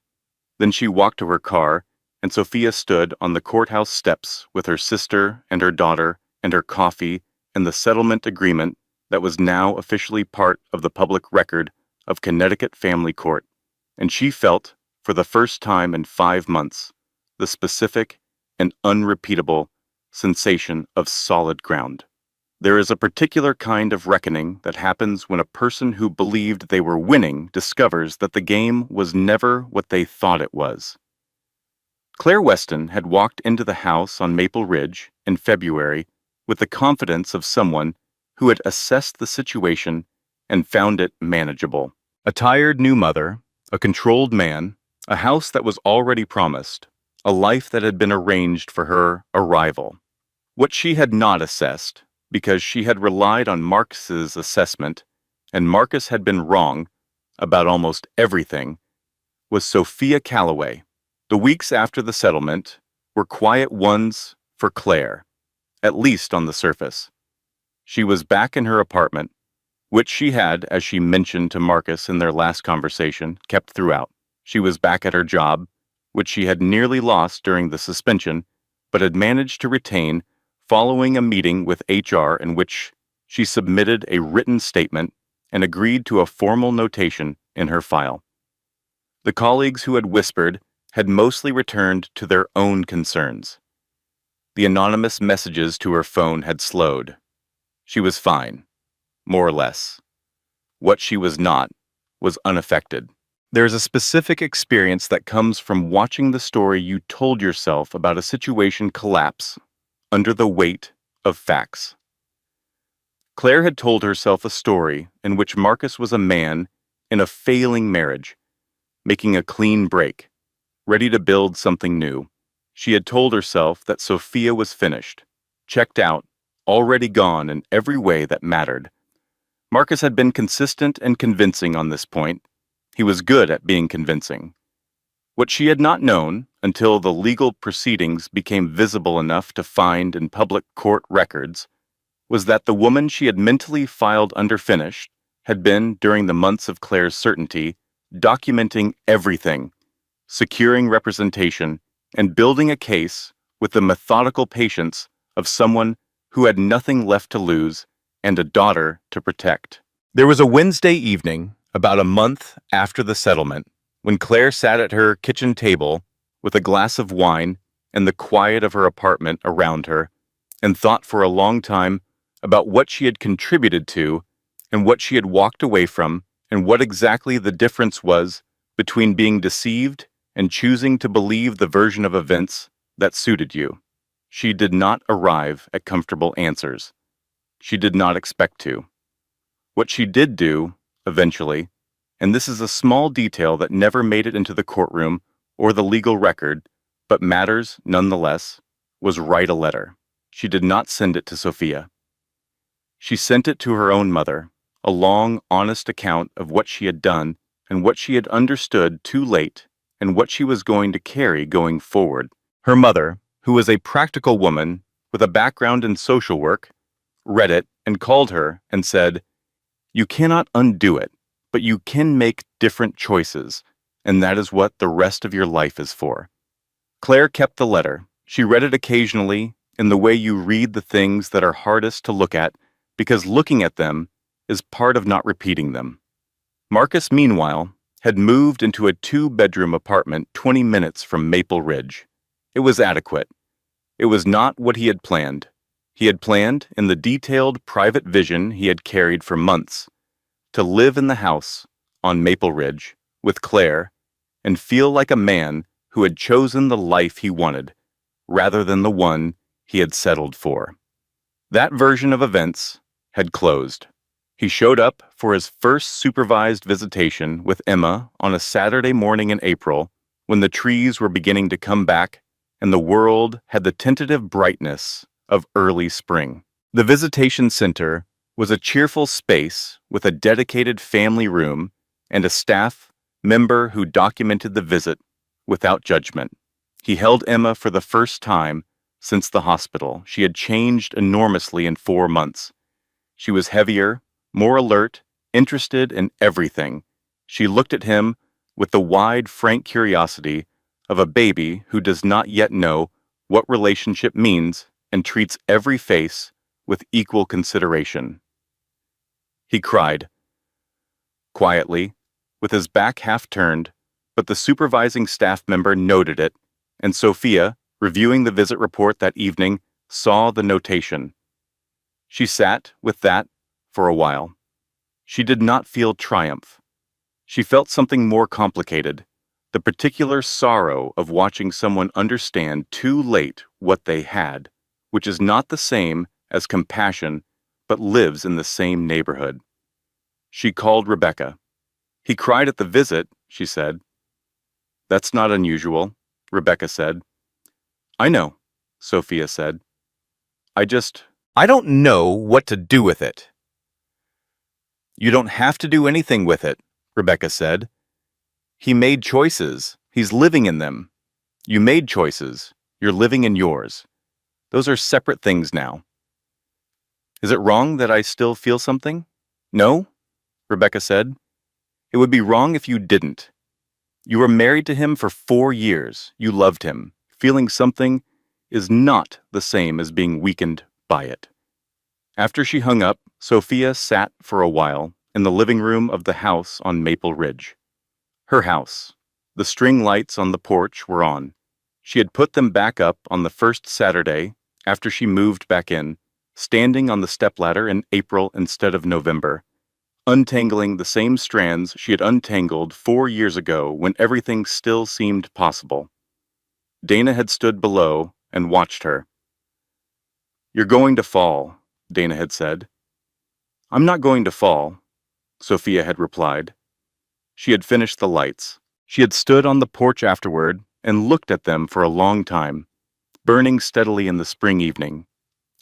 Then she walked to her car, and Sophia stood on the courthouse steps with her sister and her daughter and her coffee and the settlement agreement that was now officially part of the public record of Connecticut Family Court, and she felt, for the first time in 5 months, the specific and unrepeatable sensation of solid ground. There is a particular kind of reckoning that happens when a person who believed they were winning discovers that the game was never what they thought it was. Claire Weston had walked into the house on Maple Ridge in February with the confidence of someone who had assessed the situation and found it manageable. A tired new mother, a controlled man, a house that was already promised, a life that had been arranged for her arrival. What she had not assessed, because she had relied on Marcus's assessment, and Marcus had been wrong about almost everything, was Sophia Callaway. The weeks after the settlement were quiet ones for Claire, at least on the surface. She was back in her apartment, which she had, as she mentioned to Marcus in their last conversation, kept throughout. She was back at her job, which she had nearly lost during the suspension, but had managed to retain following a meeting with HR in which she submitted a written statement and agreed to a formal notation in her file. The colleagues who had whispered had mostly returned to their own concerns. The anonymous messages to her phone had slowed. She was fine, more or less. What she was not was unaffected. There is a specific experience that comes from watching the story you told yourself about a situation collapse under the weight of facts. Claire had told herself a story in which Marcus was a man in a failing marriage, making a clean break, ready to build something new. She had told herself that Sophia was finished, checked out, already gone in every way that mattered. Marcus had been consistent and convincing on this point. He was good at being convincing. What she had not known, until the legal proceedings became visible enough to find in public court records, was that the woman she had mentally filed under finished had been, during the months of Claire's certainty, documenting everything, securing representation, and building a case with the methodical patience of someone who had nothing left to lose and a daughter to protect. There was a Wednesday evening, about a month after the settlement, when Claire sat at her kitchen table with a glass of wine and the quiet of her apartment around her, and thought for a long time about what she had contributed to and what she had walked away from, and what exactly the difference was between being deceived and choosing to believe the version of events that suited you. She did not arrive at comfortable answers. She did not expect to. What she did do, eventually, and this is a small detail that never made it into the courtroom or the legal record, but matters nonetheless, was write a letter. She did not send it to Sophia. She sent it to her own mother, a long, honest account of what she had done and what she had understood too late and what she was going to carry going forward. Her mother, who was a practical woman with a background in social work, read it and called her and said, "You cannot undo it, but you can make different choices, and that is what the rest of your life is for." Claire kept the letter. She read it occasionally in the way you read the things that are hardest to look at, because looking at them is part of not repeating them. Marcus, meanwhile, had moved into a 2-bedroom apartment 20 minutes from Maple Ridge. It was adequate. It was not what he had planned. He had planned, in the detailed private vision he had carried for months, to live in the house on Maple Ridge with Claire and feel like a man who had chosen the life he wanted, rather than the one he had settled for. That version of events had closed. He showed up for his first supervised visitation with Emma on a Saturday morning in April, when the trees were beginning to come back and the world had the tentative brightness of early spring. The visitation center was a cheerful space with a dedicated family room and a staff member who documented the visit without judgment. He held Emma for the first time since the hospital. She had changed enormously in 4 months. She was heavier, more alert, interested in everything. She looked at him with the wide, frank curiosity of a baby who does not yet know what relationship means and treats every face with equal consideration. He cried, quietly, with his back half turned, but the supervising staff member noted it, and Sophia, reviewing the visit report that evening, saw the notation. She sat with that for a while. She did not feel triumph. She felt something more complicated, the particular sorrow of watching someone understand too late what they had, which is not the same as compassion, but lives in the same neighborhood. She called Rebecca. "He cried at the visit," she said. "That's not unusual," Rebecca said. "I know," Sophia said. I don't know what to do with it." "You don't have to do anything with it," Rebecca said. "He made choices. He's living in them. You made choices. You're living in yours. Those are separate things now." "Is it wrong that I still feel something?" No, Rebecca said. It would be wrong if you didn't. You were married to him for 4 years. You loved him. Feeling something is not the same as being weakened by it. After she hung up, Sophia sat for a while in the living room of the house on Maple Ridge. Her house. The string lights on the porch were on. She had put them back up on the first Saturday after she moved back in, standing on the stepladder in April instead of November, untangling the same strands she had untangled 4 years ago when everything still seemed possible. Dana had stood below and watched her. "You're going to fall," Dana had said. "I'm not going to fall," Sophia had replied. She had finished the lights. She had stood on the porch afterward and looked at them for a long time, burning steadily in the spring evening,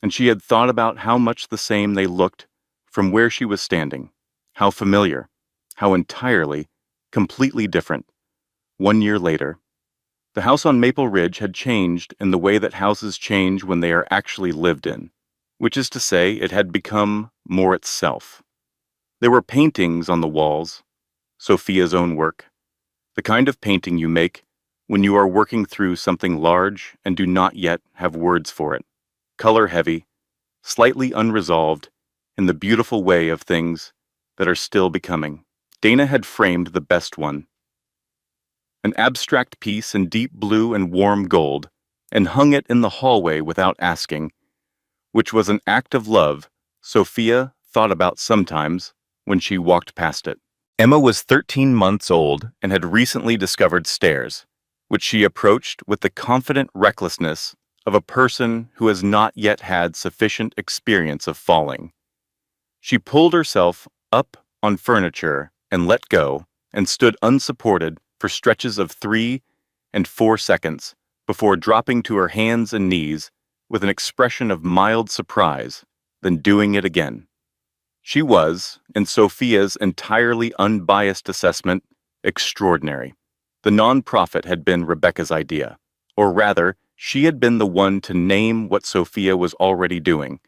and she had thought about how much the same they looked from where she was standing, how familiar, how entirely, completely different. 1 year later, the house on Maple Ridge had changed in the way that houses change when they are actually lived in, which is to say, it had become more itself. There were paintings on the walls, Sophia's own work, the kind of painting you make when you are working through something large and do not yet have words for it, color-heavy, slightly unresolved, in the beautiful way of things that are still becoming. Dana had framed the best one, an abstract piece in deep blue and warm gold, and hung it in the hallway without asking, which was an act of love Sophia thought about sometimes when she walked past it. Emma was 13 months old and had recently discovered stairs, which she approached with the confident recklessness of a person who has not yet had sufficient experience of falling. She pulled herself up on furniture and let go, and stood unsupported for stretches of 3 and 4 seconds before dropping to her hands and knees with an expression of mild surprise, then doing it again. She was, in Sophia's entirely unbiased assessment, extraordinary. The nonprofit had been Rebecca's idea, or rather, she had been the one to name what Sophia was already doing.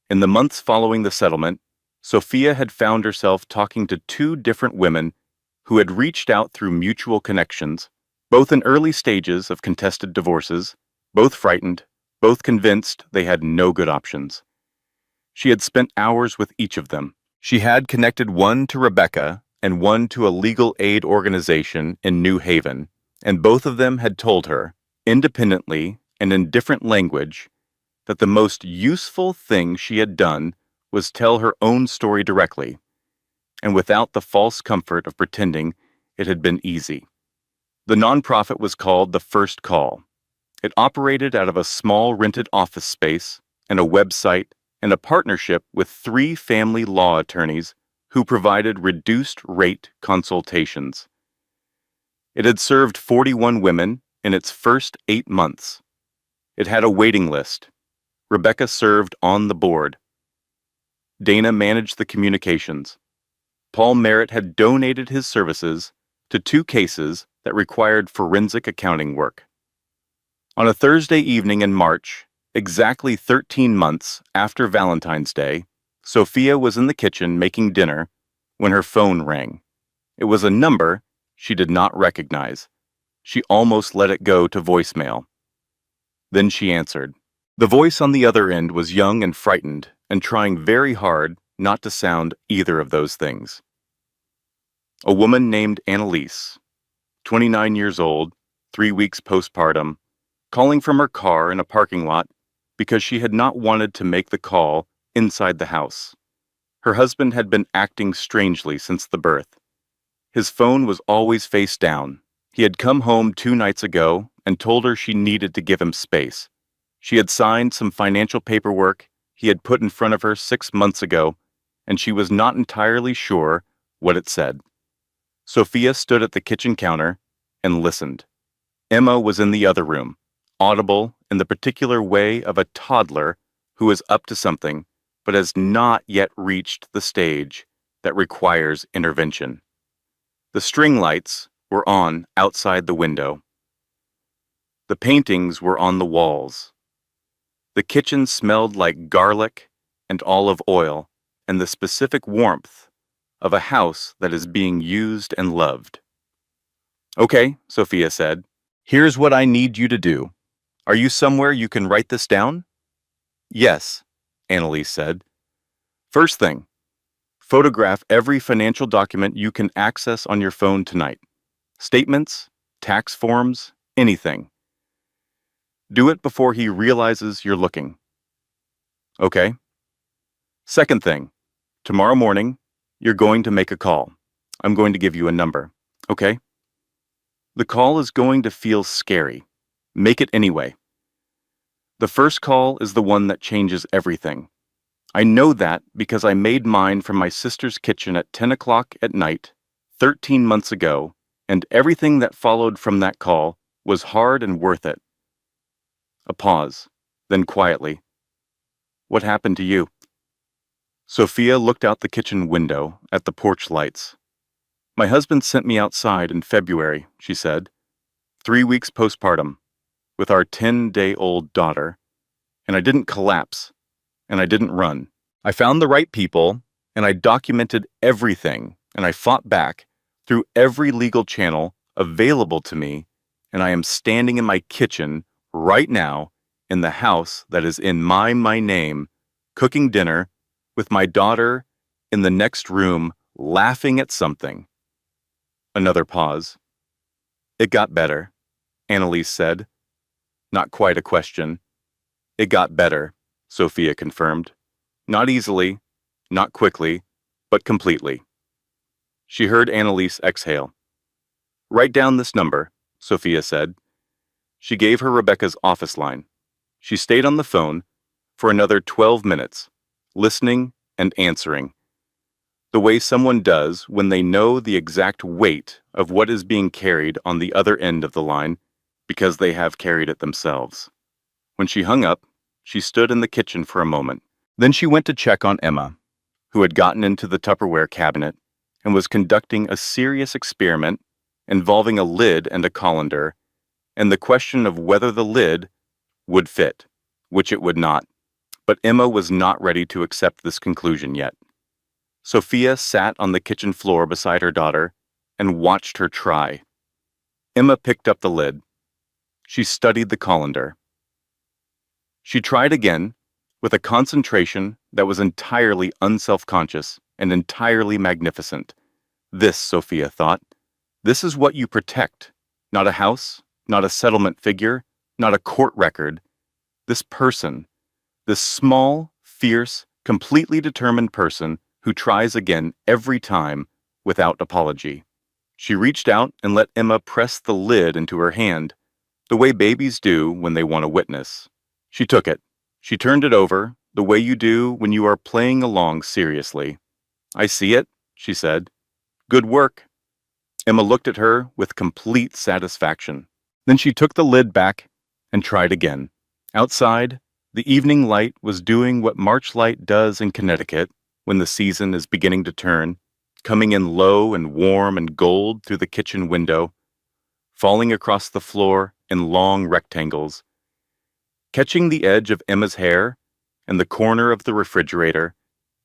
In the months following the settlement, Sophia had found herself talking to 2 different women who had reached out through mutual connections, both in early stages of contested divorces, both frightened, both convinced they had no good options. She had spent hours with each of them. She had connected one to Rebecca and one to a legal aid organization in New Haven, and both of them had told her, independently and in different language, that the most useful thing she had done was tell her own story directly, and without the false comfort of pretending it had been easy. The nonprofit was called The First Call. It operated out of a small rented office space and a website and a partnership with 3 family law attorneys who provided reduced-rate consultations. It had served 41 women in its first 8 months. It had a waiting list. Rebecca served on the board. Dana managed the communications. Paul Merritt had donated his services to 2 cases that required forensic accounting work. On a Thursday evening in March, exactly 13 months after Valentine's Day, Sophia was in the kitchen making dinner when her phone rang. It was a number she did not recognize. She almost let it go to voicemail. Then she answered. The voice on the other end was young and frightened and trying very hard not to sound either of those things. A woman named Annalise, 29 years old, 3 weeks postpartum, calling from her car in a parking lot because she had not wanted to make the call inside the house. Her husband had been acting strangely since the birth. His phone was always face down. He had come home 2 nights ago and told her she needed to give him space. She had signed some financial paperwork he had put in front of her 6 months ago, and she was not entirely sure what it said. Sophia stood at the kitchen counter and listened. Emma was in the other room, audible in the particular way of a toddler who is up to something but has not yet reached the stage that requires intervention. The string lights were on outside the window. The paintings were on the walls. The kitchen smelled like garlic and olive oil and the specific warmth of a house that is being used and loved. "Okay," Sophia said. "Here's what I need you to do. Are you somewhere you can write this down?" "Yes," Annalise said. "First thing, photograph every financial document you can access on your phone tonight. Statements, tax forms, anything. Do it before he realizes you're looking." "Okay." "Second thing, tomorrow morning, you're going to make a call. I'm going to give you a number. Okay? The call is going to feel scary. Make it anyway. The first call is the one that changes everything. I know that because I made mine from my sister's kitchen at 10 o'clock at night, 13 months ago, and everything that followed from that call was hard and worth it." A pause, then quietly, "What happened to you?" Sophia looked out the kitchen window at the porch lights. "My husband sent me outside in February," she said. 3 weeks postpartum, with our 10-day-old daughter, and I didn't collapse, and I didn't run. I found the right people, and I documented everything, and I fought back through every legal channel available to me, and I am standing in my kitchen right now in the house that is in my name, cooking dinner with my daughter in the next room laughing at something." Another pause. "It got better," Annalise said. Not quite a question. "It got better," Sophia confirmed. "Not easily, not quickly, but completely." She heard Annalise exhale. "Write down this number," Sophia said. She gave her Rebecca's office line. She stayed on the phone for another 12 minutes, listening and answering, the way someone does when they know the exact weight of what is being carried on the other end of the line because they have carried it themselves. When she hung up, she stood in the kitchen for a moment. Then she went to check on Emma, who had gotten into the Tupperware cabinet and was conducting a serious experiment involving a lid and a colander, and the question of whether the lid would fit, which it would not. But Emma was not ready to accept this conclusion yet. Sophia sat on the kitchen floor beside her daughter and watched her try. Emma picked up the lid. She studied the colander. She tried again, with a concentration that was entirely unselfconscious and entirely magnificent. This, Sophia thought, this is what you protect. Not a house, not a settlement figure, not a court record. This person, this small, fierce, completely determined person who tries again every time without apology. She reached out and let Emma press the lid into her hand, the way babies do when they want a witness. She took it. She turned it over, the way you do when you are playing along seriously. "I see it," she said. "Good work." Emma looked at her with complete satisfaction. Then she took the lid back and tried again. Outside, the evening light was doing what March light does in Connecticut when the season is beginning to turn, coming in low and warm and gold through the kitchen window, falling across the floor in long rectangles, catching the edge of Emma's hair and the corner of the refrigerator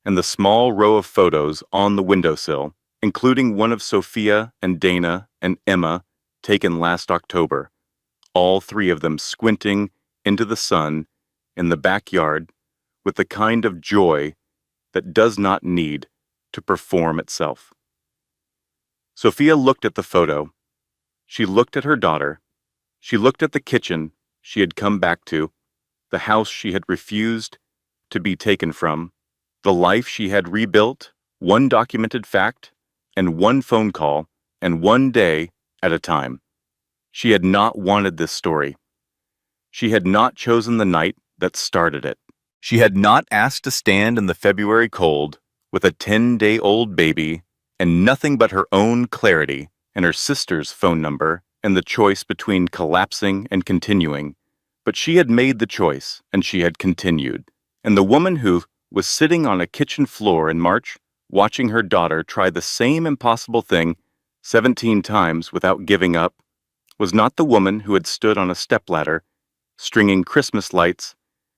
and the small row of photos on the windowsill, including one of Sophia and Dana and Emma taken last October, all three of them squinting into the sun in the backyard with the kind of joy that does not need to perform itself. Sophia looked at the photo. She looked at her daughter. She looked at the kitchen she had come back to, the house she had refused to be taken from, the life she had rebuilt, one documented fact, and one phone call, and one day at a time. She had not wanted this story. She had not chosen the night that started it. She had not asked to stand in the February cold with a 10-day-old baby and nothing but her own clarity and her sister's phone number and the choice between collapsing and continuing. But she had made the choice, and she had continued. And the woman who was sitting on a kitchen floor in March, watching her daughter try the same impossible thing 17 times without giving up, was not the woman who had stood on a stepladder, stringing Christmas lights,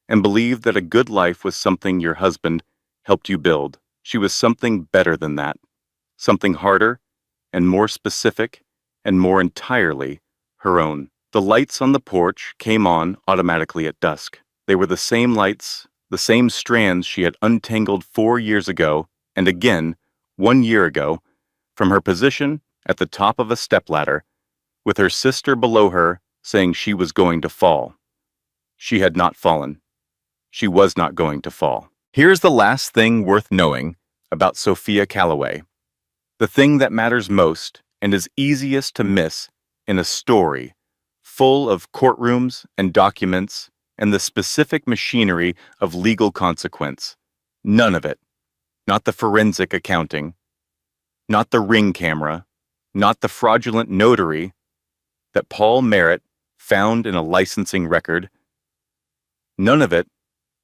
and believed that a good life was something your husband helped you build. She was something better than that, something harder and more specific and more entirely her own. The lights on the porch came on automatically at dusk. They were the same lights, the same strands she had untangled 4 years ago, and again, 1 year ago, from her position at the top of a stepladder, with her sister below her saying she was going to fall. She had not fallen. She was not going to fall. Here's the last thing worth knowing about Sophia Calloway. The thing that matters most and is easiest to miss in a story full of courtrooms and documents and the specific machinery of legal consequence. None of it. Not the forensic accounting, not the ring camera, not the fraudulent notary that Paul Merritt found in a licensing record. None of it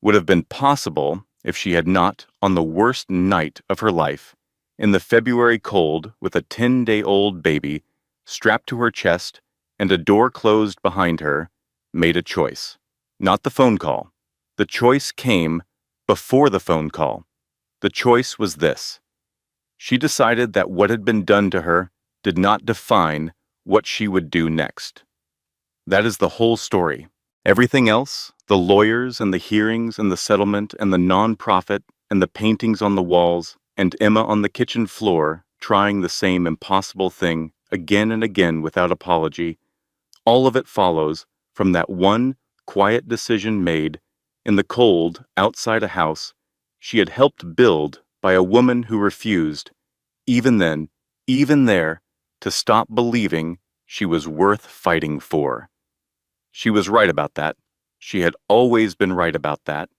would have been possible if she had not, on the worst night of her life, in the February cold with a 10-day-old baby strapped to her chest and a door closed behind her, made a choice. Not the phone call. The choice came before the phone call. The choice was this. She decided that what had been done to her did not define what she would do next. That is the whole story. Everything else, the lawyers and the hearings and the settlement and the non-profit and the paintings on the walls and Emma on the kitchen floor trying the same impossible thing again and again without apology, all of it follows from that one quiet decision made in the cold outside a house she had helped build by a woman who refused, even then, even there, to stop believing she was worth fighting for. She was right about that. She had always been right about that.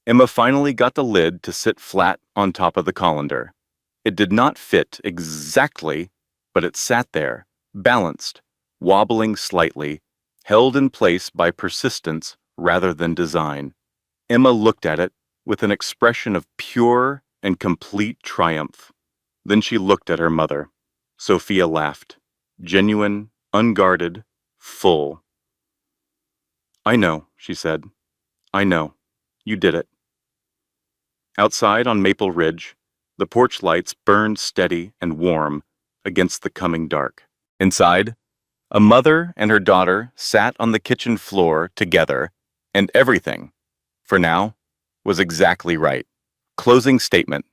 Emma finally got the lid to sit flat on top of the colander. It did not fit exactly, but it sat there, balanced, wobbling slightly, held in place by persistence rather than design. Emma looked at it with an expression of pure and complete triumph. Then she looked at her mother. Sophia laughed, genuine, unguarded, full. "I know," she said. "I know. You did it." Outside on Maple Ridge, the porch lights burned steady and warm against the coming dark. Inside, a mother and her daughter sat on the kitchen floor together, and everything, for now, was exactly right. Closing statement.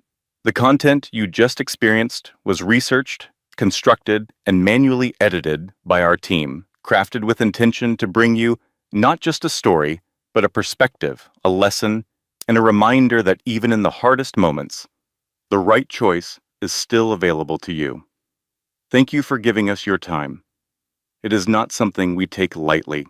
The content you just experienced was researched, constructed, and manually edited by our team, crafted with intention to bring you not just a story, but a perspective, a lesson, and a reminder that even in the hardest moments, the right choice is still available to you. Thank you for giving us your time. It is not something we take lightly.